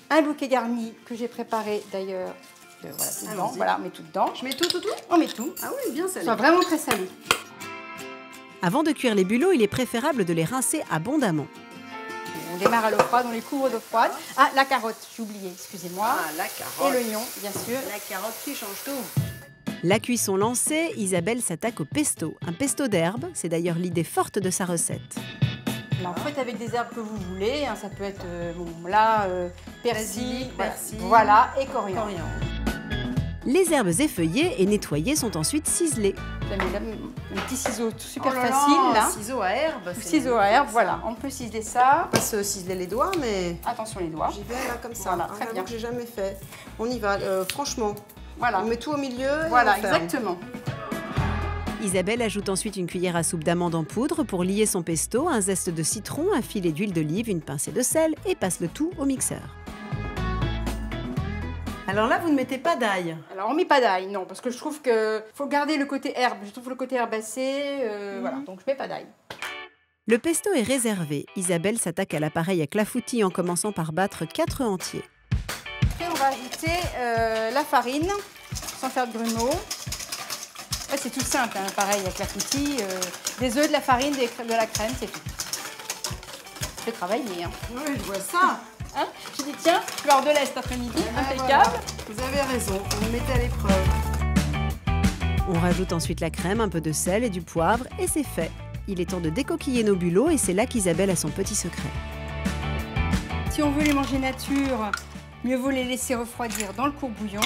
un bouquet garni que j'ai préparé d'ailleurs. Voilà, tout dedans. Voilà, on met tout dedans. Je mets tout? On met tout. Ah oui, bien salé. Soit vraiment très salé. Avant de cuire les bulots, il est préférable de les rincer abondamment. On démarre à l'eau froide, on les couvre d'eau froide. Ah, la carotte, j'ai oublié, excusez-moi. Ah, la carotte. Et l'oignon, bien sûr. La carotte qui change tout. La cuisson lancée, Isabelle s'attaque au pesto. Un pesto d'herbe, c'est d'ailleurs l'idée forte de sa recette. Là, en fait, avec des herbes que vous voulez, hein, ça peut être persil, persil, voilà, et coriandre. Les herbes effeuillées et nettoyées sont ensuite ciselées. J'ai mis là un petit ciseau super Oh là là, facile là. ciseau à herbe. c'est Ciseau à herbe, voilà. On peut ciseler ça. Pas se ciseler les doigts, mais Attention les doigts. j'y vais là comme ça. Voilà, hein, très j'avoue bien. que j'ai jamais fait. On y va, franchement. Voilà. On met tout au milieu. Et Voilà, on ferme. exactement. Isabelle ajoute ensuite une cuillère à soupe d'amandes en poudre pour lier son pesto, un zeste de citron, un filet d'huile d'olive, une pincée de sel et passe le tout au mixeur. Alors là, vous ne mettez pas d'ail. Alors on met pas d'ail, non, parce que je trouve que faut garder le côté herbe. Je trouve le côté herbacé, voilà. Donc je mets pas d'ail. Le pesto est réservé. Isabelle s'attaque à l'appareil à clafoutis en commençant par battre 4 œufs entiers. Après on va ajouter la farine, sans faire de grumeaux. Ouais, c'est tout simple, hein, pareil avec la clafoutis. Des œufs, de la farine, de la crème, c'est tout. Je vais travailler. Hein. Oui, je vois ça. Hein, je dis tiens, fleur de lait cet après-midi, impeccable. Voilà. Vous avez raison, vous me mettez à l'épreuve. On rajoute ensuite la crème, un peu de sel et du poivre et c'est fait. Il est temps de décoquiller nos bulots et c'est là qu'Isabelle a son petit secret. Si on veut les manger nature, mieux vaut les laisser refroidir dans le courbouillon.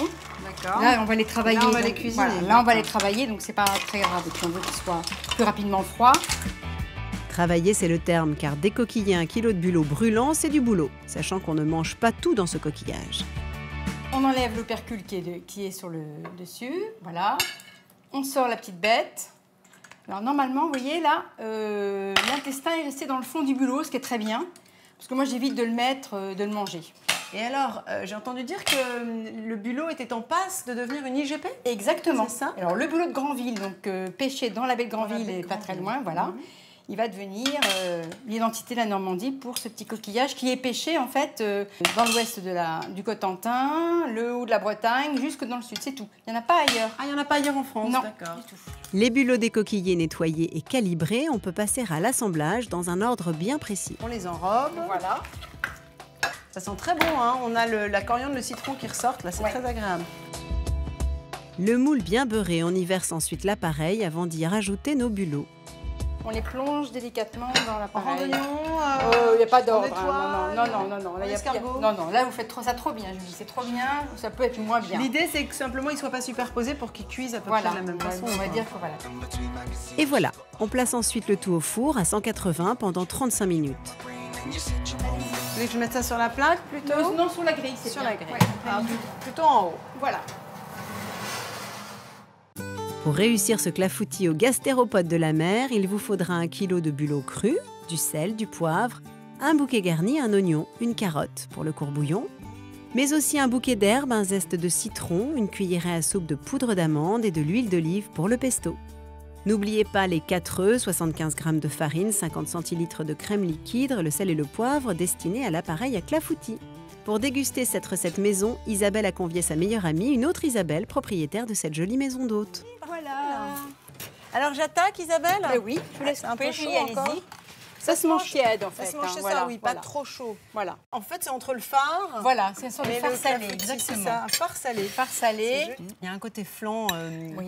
D'accord. Là, on va les travailler. Là, on va donc, les cuisiner. voilà, là, on va les travailler, donc c'est pas très grave. Et puis on veut qu'ils soient plus rapidement froids. Travailler, c'est le terme, car décoquiller 1 kilo de bulots brûlants, c'est du boulot, sachant qu'on ne mange pas tout dans ce coquillage. On enlève l'opercule qui est sur le dessus, voilà. On sort la petite bête. Alors normalement, vous voyez là, l'intestin est resté dans le fond du bulot, ce qui est très bien, parce que moi j'évite de le mettre, de le manger. Et alors, j'ai entendu dire que le bulot était en passe de devenir une IGP. Exactement. C'est ça. Alors le bulot de Granville, donc pêché dans la baie de Granville et pas très loin, voilà. Il va devenir l'identité de la Normandie pour ce petit coquillage qui est pêché en fait dans l'ouest du Cotentin, le haut de la Bretagne, jusque dans le sud, c'est tout. Il n'y en a pas ailleurs. Ah, il n'y en a pas ailleurs en France. Non, D'accord. du tout. Les bulots décoquillés, nettoyés et calibrés, on peut passer à l'assemblage dans un ordre bien précis. On les enrobe. Voilà. Ça sent très bon, hein. On a la coriandre, le citron qui ressortent, là, c'est très agréable. Le moule bien beurré, on y verse ensuite l'appareil avant d'y rajouter nos bulots. On les plonge délicatement dans l'appareil. Il n'y a pas d'ordre. étoile, Non. Là, là, vous faites ça trop bien. Je dis, c'est trop bien. Ça peut être moins bien. L'idée, c'est que simplement, ils ne soient pas superposés pour qu'ils cuisent à peu près de la même façon. On va dire que voilà. Et voilà, on place ensuite le tout au four à 180 pendant 35 minutes. Vous voulez que je mette ça sur la plaque plutôt? Non, sur la grille, c'est sur bien. la grille. Ouais. Alors, plutôt en haut. Voilà. Pour réussir ce clafoutis au gastéropode de la mer, il vous faudra 1 kg de bulots crus, du sel, du poivre, un bouquet garni, un oignon, une carotte pour le courbouillon, mais aussi un bouquet d'herbes, un zeste de citron, une cuillerée à soupe de poudre d'amande et de l'huile d'olive pour le pesto. N'oubliez pas les 4 œufs, 75 g de farine, 50 centilitres de crème liquide, le sel et le poivre destinés à l'appareil à clafoutis. Pour déguster cette recette maison, Isabelle a convié sa meilleure amie, une autre Isabelle, propriétaire de cette jolie maison d'hôtes. Voilà. Alors j'attaque, Isabelle? Oui, je vous laisse un peu chaud encore. allez-y. Ça se mange tiède en fait. Ça se mange hein, ça, voilà, oui, voilà. pas trop chaud. Voilà. En fait, c'est entre le phare. Voilà, c'est sur le et phare salé, clafoutis, exactement. c'est ça, un phare salé. Phare salé. Il y a un côté flan,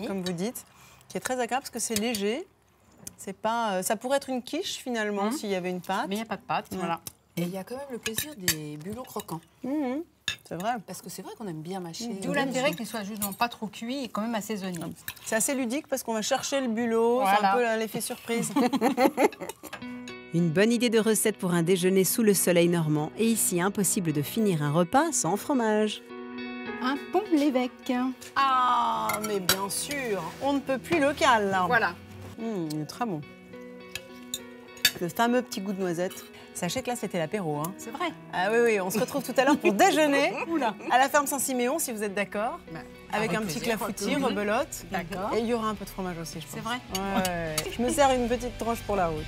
comme vous dites, qui est très agréable parce que c'est léger. C'est pas, ça pourrait être une quiche finalement s'il y avait une pâte. Mais il n'y a pas de pâte, voilà. Et il y a quand même le plaisir des bulots croquants. C'est vrai. Parce que c'est vrai qu'on aime bien mâcher. D'où l'intérêt qu'ils soient justement pas trop cuits et quand même assaisonnés. C'est assez ludique parce qu'on va chercher le bulot, Voilà. c'est un peu l'effet surprise. Une bonne idée de recette pour un déjeuner sous le soleil normand. Et ici, impossible de finir un repas sans fromage. Un pont de l'évêque. Ah, mais bien sûr, on ne peut plus local là. Voilà. Il est très bon. Le fameux petit goût de noisette. Sachez que là, c'était l'apéro. Hein. C'est vrai. Ah oui, on se retrouve tout à l'heure pour déjeuner à la ferme Saint-Siméon, si vous êtes d'accord. Avec un petit clafoutis, rebelote. D'accord. Et il y aura un peu de fromage aussi, je pense. C'est vrai. Ouais. Je me sers une petite tranche pour la route.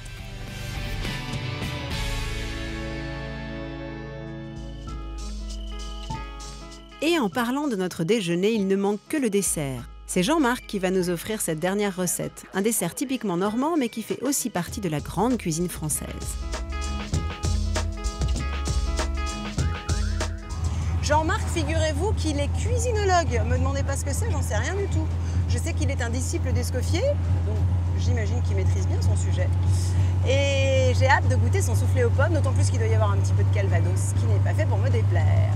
Et en parlant de notre déjeuner, il ne manque que le dessert. C'est Jean-Marc qui va nous offrir cette dernière recette. Un dessert typiquement normand, mais qui fait aussi partie de la grande cuisine française. Jean-Marc, figurez-vous qu'il est cuisinologue. Me demandez pas ce que c'est, j'en sais rien du tout. Je sais qu'il est un disciple d'Escoffier, donc j'imagine qu'il maîtrise bien son sujet. Et j'ai hâte de goûter son soufflé aux pommes, d'autant plus qu'il doit y avoir un petit peu de calvados, ce qui n'est pas fait pour me déplaire.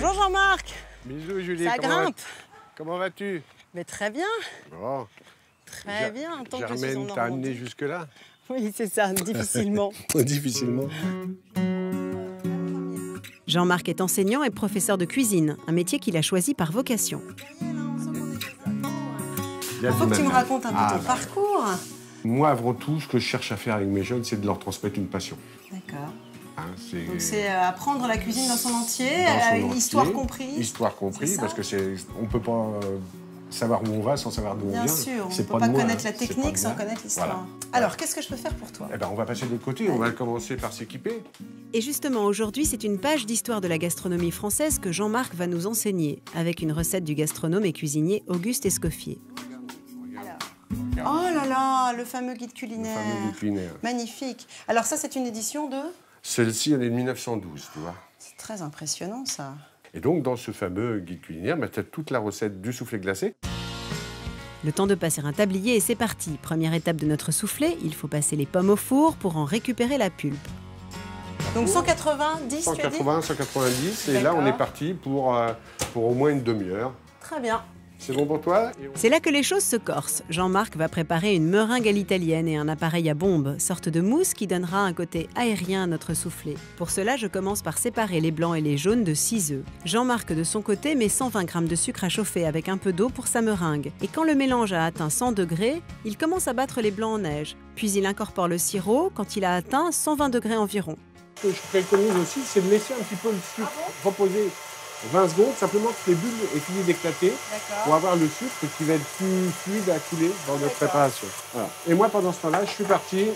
Bonjour Jean-Marc. Bisous Julie. Ça grimpe. Comment vas-tu? Mais très bien. Bon. Très bien. Tant que je suis en Germaine t'a Normandie. amené jusque-là? Oui, c'est ça, difficilement. Difficilement. Jean-Marc est enseignant et professeur de cuisine, un métier qu'il a choisi par vocation. Il faut que tu me racontes un peu ton parcours. Moi, avant tout, ce que je cherche à faire avec mes jeunes, c'est de leur transmettre une passion. D'accord. Hein, Donc c'est apprendre la cuisine dans son entier, dans son histoire entier, comprise. Histoire comprise, ça parce que on peut pas savoir où on va sans savoir d'où on vient. Bien sûr, on ne C'est peut pas de moi, connaître hein. la C'est technique pas de sans moi. connaître l'histoire. Voilà. Alors, qu'est-ce que je peux faire pour toi? Eh ben, on va passer de l'autre côté, on va commencer par s'équiper. Et justement, aujourd'hui, c'est une page d'histoire de la gastronomie française que Jean-Marc va nous enseigner, avec une recette du gastronome et cuisinier Auguste Escoffier. Oh là là, le fameux guide culinaire. Le fameux guide culinaire. Magnifique. Alors ça, c'est une édition de... Celle-ci, elle est de 1912, tu vois. C'est très impressionnant, ça. Et donc, dans ce fameux guide culinaire, tu as toute la recette du soufflé glacé. Le temps de passer un tablier et c'est parti. Première étape de notre soufflé, il faut passer les pommes au four pour en récupérer la pulpe. Donc 190, 180, 190, et là, D'accord. on est parti pour au moins une demi-heure. Très bien. C'est bon pour toi? C'est là que les choses se corsent. Jean-Marc va préparer une meringue à l'italienne et un appareil à bombe, sorte de mousse qui donnera un côté aérien à notre soufflé. Pour cela, je commence par séparer les blancs et les jaunes de 6 œufs. Jean-Marc, de son côté, met 120 g de sucre à chauffer avec un peu d'eau pour sa meringue. Et quand le mélange a atteint 100 degrés, il commence à battre les blancs en neige. Puis il incorpore le sirop quand il a atteint 120 degrés environ. Ce que je préconise aussi, c'est de laisser un petit peu le sucre reposer 20 secondes, simplement que les bulles aient fini d'éclater pour avoir le sucre qui va être plus fluide à couler dans notre préparation. Voilà. Et moi, pendant ce temps-là, je suis parti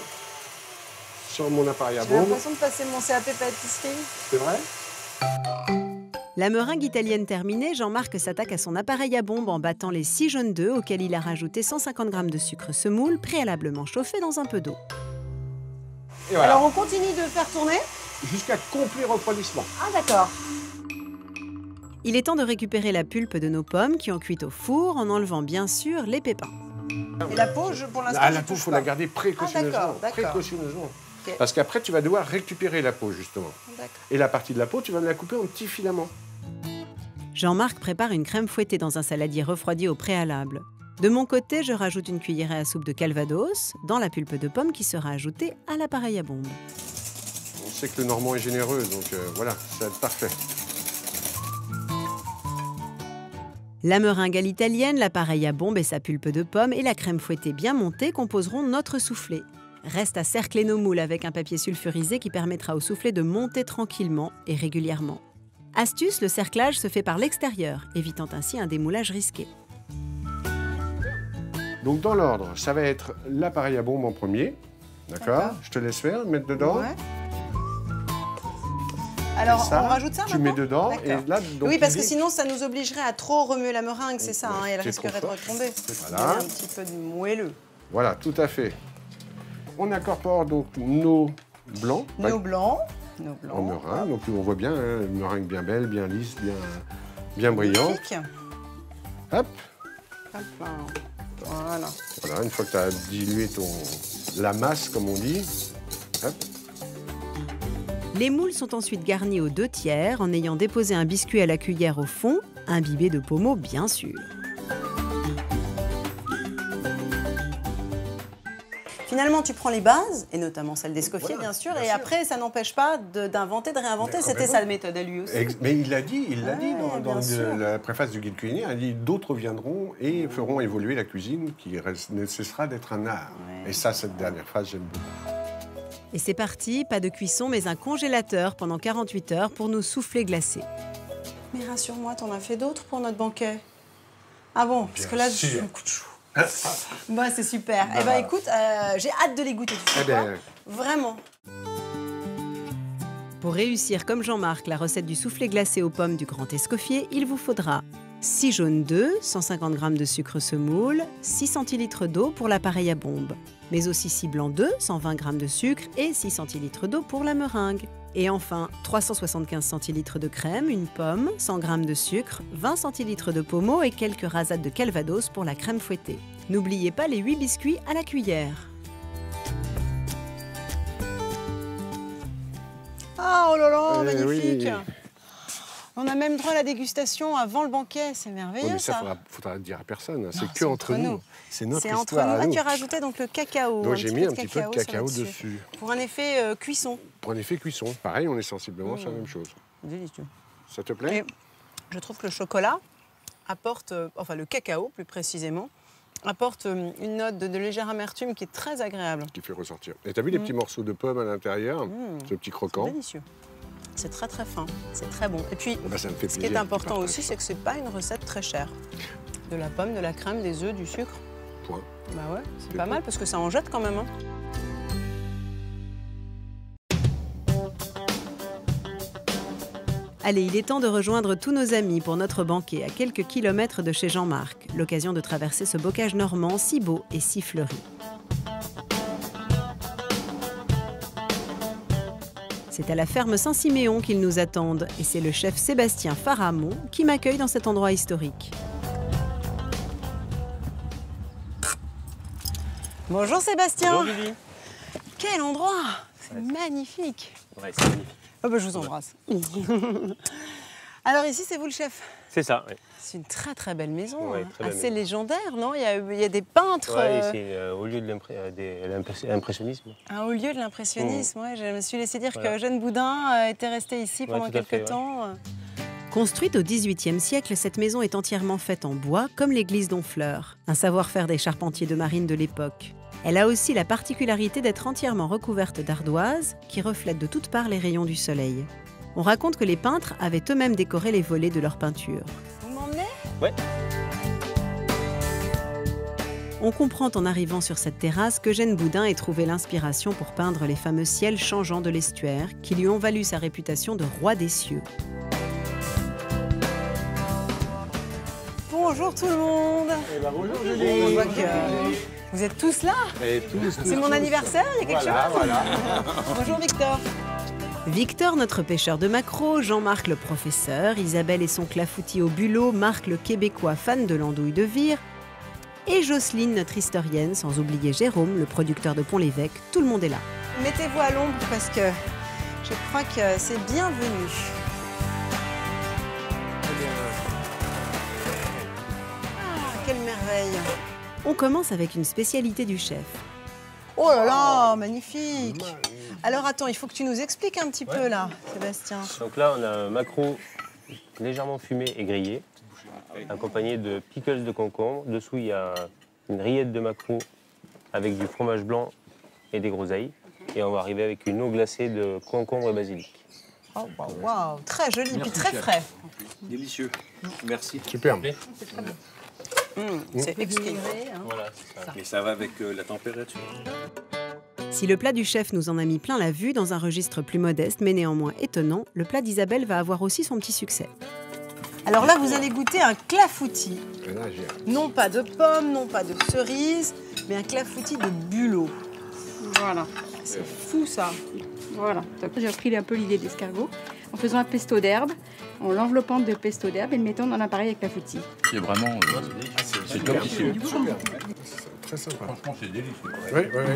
sur mon appareil à J'ai bombe. l'impression de passer mon CAP pâtisserie. C'est vrai? La meringue italienne terminée, Jean-Marc s'attaque à son appareil à bombe en battant les 6 jaunes d'œufs auxquels il a rajouté 150 g de sucre semoule préalablement chauffé dans un peu d'eau. Et voilà. Alors on continue de faire tourner? Jusqu'à complet refroidissement. Ah d'accord. Il est temps de récupérer la pulpe de nos pommes qui ont cuit au four en enlevant bien sûr les pépins. Et la peau, pour l'instant, la peau, il faut la garder précautionneusement. Précautionneusement. Okay. Parce qu'après, tu vas devoir récupérer la peau, justement. Et la partie de la peau, tu vas la couper en petits filaments. Jean-Marc prépare une crème fouettée dans un saladier refroidi au préalable. De mon côté, je rajoute une cuillerée à soupe de calvados dans la pulpe de pomme qui sera ajoutée à l'appareil à bombe. On sait que le Normand est généreux, donc voilà, ça va être parfait. La meringue à l'italienne, l'appareil à bombe et sa pulpe de pomme et la crème fouettée bien montée composeront notre soufflé. Reste à cercler nos moules avec un papier sulfurisé qui permettra au soufflé de monter tranquillement et régulièrement. Astuce, le cerclage se fait par l'extérieur, évitant ainsi un démoulage risqué. Donc dans l'ordre, ça va être l'appareil à bombe en premier. D'accord? Je te laisse faire, mettre dedans. Ouais. Alors, ça, on rajoute ça tu mets dedans et là... Donc, oui, parce que sinon, ça nous obligerait à trop remuer la meringue, c'est ça, hein, et elle risquerait de retomber. Voilà. Un petit peu de moelleux. Voilà, tout à fait. On incorpore donc nos blancs. Nos blancs. En meringue, donc on voit bien, hein, une meringue bien belle, bien lisse, bien brillante. Magnifique. Hop. Hop là. Voilà. Voilà, une fois que tu as dilué la masse, comme on dit, hop. Les moules sont ensuite garnis aux 2/3 en ayant déposé un biscuit à la cuillère au fond, imbibé de pommeau bien sûr. Finalement, tu prends les bases, et notamment celle d'Escoffier, bien sûr, et après, ça n'empêche pas d'inventer, de réinventer. C'était sa méthode à lui aussi. Mais il l'a dit, dans la préface du guide culinaire, il dit d'autres viendront et feront évoluer la cuisine qui ne cessera d'être un art. Ouais. Et ça, cette dernière phrase, j'aime beaucoup. Et c'est parti, pas de cuisson, mais un congélateur pendant 48 heures pour nos soufflés glacés. Mais rassure-moi, t'en as fait d'autres pour notre banquet? Ah bon, parce que là, je suis un coup de chou. Bon, c'est super. Eh ben, écoute, j'ai hâte de les goûter. Tu sais quoi ? Vraiment. Pour réussir comme Jean-Marc la recette du soufflé glacé aux pommes du Grand Escoffier, il vous faudra 6 jaunes d'œufs, 150 g de sucre semoule, 6 centilitres d'eau pour l'appareil à bombe, mais aussi 6 blancs d'œufs, 120 g de sucre et 6 centilitres d'eau pour la meringue. Et enfin, 375 centilitres de crème, une pomme, 100 g de sucre, 20 centilitres de pommeau et quelques rasades de calvados pour la crème fouettée. N'oubliez pas les 8 biscuits à la cuillère. Ah, oh là là, magnifique. On a même droit à la dégustation avant le banquet, c'est merveilleux. Oui, mais ça, faudra dire à personne. C'est que entre nous. C'est notre histoire à nous. Tu as rajouté donc le cacao. Donc j'ai mis un petit peu de cacao dessus. Pour un effet cuisson. Pour un effet cuisson. Pareil, on est sensiblement sur la même chose. Délicieux. Ça te plaît? Et je trouve que le chocolat apporte, enfin le cacao plus précisément, apporte une note de légère amertume qui est très agréable. Qui fait ressortir. Et tu as vu les petits morceaux de pommes à l'intérieur, ce petit croquant? C'est délicieux. C'est très très fin, c'est très bon. Et puis, ça me fait ce qui est important aussi, c'est que c'est pas une recette très chère. De la pomme, de la crème, des œufs, du sucre. Point. Bah ouais, c'est pas mal parce que ça en jette quand même. Hein. Allez, il est temps de rejoindre tous nos amis pour notre banquet à quelques kilomètres de chez Jean-Marc. L'occasion de traverser ce bocage normand si beau et si fleuri. C'est à la ferme Saint-Siméon qu'ils nous attendent et c'est le chef Sébastien Faramond qui m'accueille dans cet endroit historique. Bonjour Sébastien. Bonjour Vivi. Quel endroit! C'est magnifique. Ouais, c'est magnifique. Oh bah, je vous embrasse. Alors ici, c'est vous le chef? C'est ça, oui. C'est une très très belle maison, Ouais, hein. très belle Assez maison. légendaire, non? Il y a des peintres. Oui, c'est au lieu de l'impressionnisme. Un haut lieu de l'impressionnisme, ouais. Je me suis laissé dire Voilà. qu'Eugène Boudin était resté ici pendant tout à quelques fait, ouais. temps. Construite au XVIIIe siècle, cette maison est entièrement faite en bois, comme l'église d'Honfleur, un savoir-faire des charpentiers de marine de l'époque. Elle a aussi la particularité d'être entièrement recouverte d'ardoises qui reflètent de toutes parts les rayons du soleil. On raconte que les peintres avaient eux-mêmes décoré les volets de leurs peintures. Vous m'emmenez? Ouais. On comprend en arrivant sur cette terrasse qu'Eugène Boudin ait trouvé l'inspiration pour peindre les fameux ciels changeants de l'estuaire qui lui ont valu sa réputation de roi des cieux. Bonjour tout le monde. Bonjour On voit que vous êtes tous là. C'est mon anniversaire, il y a quelque chose? Voilà. Bonjour Victor. Victor, notre pêcheur de maquereau, Jean-Marc le professeur, Isabelle et son clafoutis au bulot, Marc le québécois fan de l'andouille de Vire, et Jocelyne, notre historienne, sans oublier Jérôme, le producteur de Pont-l'Évêque. Tout le monde est là. Mettez-vous à l'ombre parce que je crois que c'est bienvenu. Ah, quelle merveille. On commence avec une spécialité du chef. Oh là là, magnifique. Alors attends, il faut que tu nous expliques un petit peu là, Sébastien. Donc là, on a un maquereau légèrement fumé et grillé, accompagné de pickles de concombre. Dessous, il y a une rillette de maquereau avec du fromage blanc et des groseilles. Et on va arriver avec une eau glacée de concombre et basilic. Oh, waouh, très joli, puis très frais. Délicieux. Merci. Super. C'est exquis. Voilà, c'est ça. Mais ça va avec la température. Si le plat du chef nous en a mis plein la vue, dans un registre plus modeste mais néanmoins étonnant, le plat d'Isabelle va avoir aussi son petit succès. Alors là, vous allez goûter un clafoutis. Et là, Non pas de pommes, non pas de cerises, mais un clafoutis de bulot. Voilà. C'est fou ça. Voilà. J'ai repris un peu l'idée d'escargot en faisant un pesto d'herbe, en l'enveloppant de pesto d'herbe et le mettant dans l'appareil avec la clafoutis. C'est vraiment... c'est délicieux. Super. Très sympa. Franchement, c'est délicieux. Oui, oui, oui.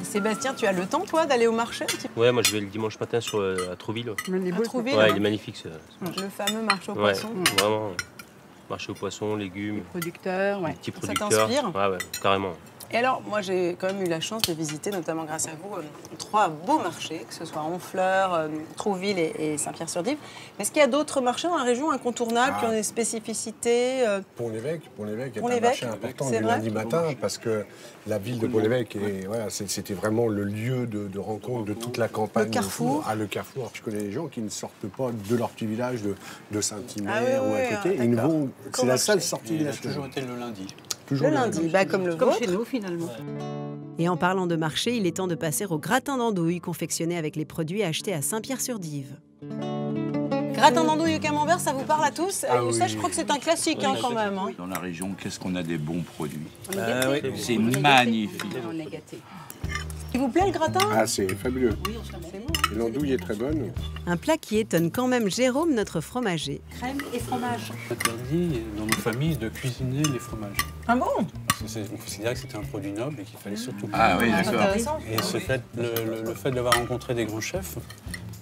Sébastien, tu as le temps, toi, d'aller au marché un petit peu? Ouais, moi je vais le dimanche matin à Trouville. À Trouville, Ouais, hein. il est magnifique. Le fameux marché aux Ouais, poissons. vraiment. Marché aux poissons, légumes. Producteur, ouais. Petits Ça producteurs. t'inspire? Ouais, carrément. Et alors, moi, j'ai quand même eu la chance de visiter, notamment grâce à vous, 3 beaux marchés, que ce soit Honfleur, Trouville et Saint-Pierre-sur-Dive. Mais est-ce qu'il y a d'autres marchés dans la région incontournables qui ont des spécificités? Pont-l'Évêque est un Pont-l'Évêque, marché important c'est du vrai. lundi matin parce que la ville de Pont-l'Évêque, voilà, c'était vraiment le lieu de rencontre de toute la campagne. Le carrefour. Ah, le carrefour. Je connais des gens qui ne sortent pas de leur petit village de Saint-Hilaire Ah oui, ou oui, à côté. Ils d'accord. vont. C'est la seule sortie de la Il a toujours été le lundi. Toujours Le lundi, bah, comme le Comme vôtre. chez nous, finalement. Et en parlant de marché, il est temps de passer au gratin d'andouille confectionné avec les produits achetés à Saint-Pierre-sur-Dive. Gratin d'andouille au camembert, ça vous parle à tous? Ah Ça, oui. je crois que c'est un classique hein, quand même. Hein. Dans la région, qu'est-ce qu'on a des bons produits? On est gâtés. C'est magnifique. On est gâtés. Il vous plaît le gratin? Ah, c'est fabuleux. Et l'andouille est très bonne. Un plat qui étonne quand même Jérôme, notre fromager. Crème et fromage. On interdit dans nos familles de cuisiner les fromages. Ah bon? Parce qu'on considérait que c'était un produit noble et qu'il fallait surtout Ah pas. oui, d'accord. Intéressant. Et le fait de l'avoir rencontré des grands chefs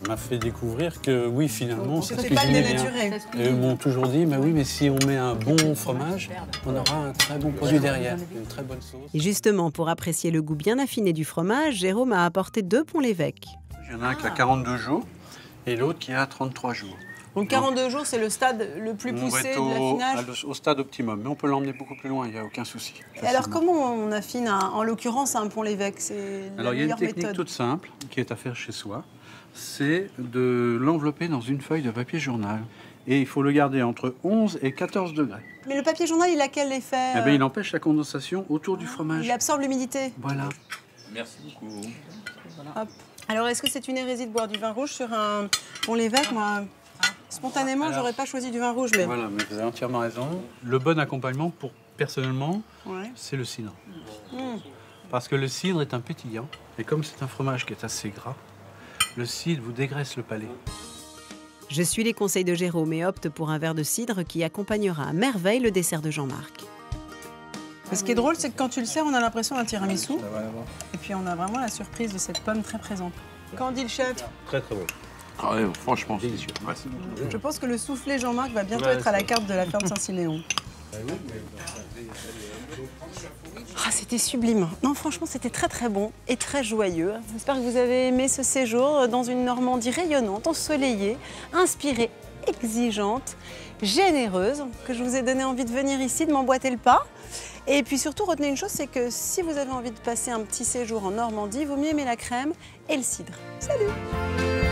m'a fait découvrir que oui, finalement, ça se C'était pas cuisinait dénaturé. bien. Et ils m'ont toujours dit, mais oui, mais si on met un bon fromage, on aura un très bon produit derrière, une très bonne sauce. Et justement, pour apprécier le goût bien affiné du fromage, Jérôme a apporté 2 Pont-l'Évêque. Il y en a un qui a 42 jours et l'autre qui a 33 jours. Donc 42 jours, c'est le stade le plus On va poussé être de l'affinage. au stade optimum, mais on peut l'emmener beaucoup plus loin, il n'y a aucun souci. Et alors comment on affine, en l'occurrence, un Pont-l'Évêque? C'est la Alors il y a une meilleure technique méthode. toute simple qui est à faire chez soi, c'est de l'envelopper dans une feuille de papier journal. Et il faut le garder entre 11 et 14 degrés. Mais le papier journal, il a quel effet Eh bien, il empêche la condensation autour du fromage. Il absorbe l'humidité. Voilà. Merci beaucoup. Hop. Alors, est-ce que c'est une hérésie de boire du vin rouge sur un Pont-l'Évêque? Moi, spontanément, j'aurais pas choisi du vin rouge. Mais... Voilà, mais vous avez entièrement raison. Le bon accompagnement, personnellement, c'est le cidre. Parce que le cidre est un pétillant. Et comme c'est un fromage qui est assez gras, le cidre vous dégraisse le palais. Je suis les conseils de Jérôme et opte pour un verre de cidre qui accompagnera à merveille le dessert de Jean-Marc. Ce qui est drôle, c'est que quand tu le sers, on a l'impression d'un tiramisu. Et puis, on a vraiment la surprise de cette pomme très présente. Qu'en dit le chef? Très très bon. Ah ouais, franchement, délicieux. Je pense que le soufflé Jean-Marc va bientôt être à la carte de la ferme Saint-Siméon. Ah, c'était sublime. Non, franchement, c'était très très bon et très joyeux. J'espère que vous avez aimé ce séjour dans une Normandie rayonnante, ensoleillée, inspirée, exigeante, généreuse, que je vous ai donné envie de venir ici, de m'emboîter le pas. Et puis surtout, retenez une chose, c'est que si vous avez envie de passer un petit séjour en Normandie, il vaut mieux aimer la crème et le cidre. Salut!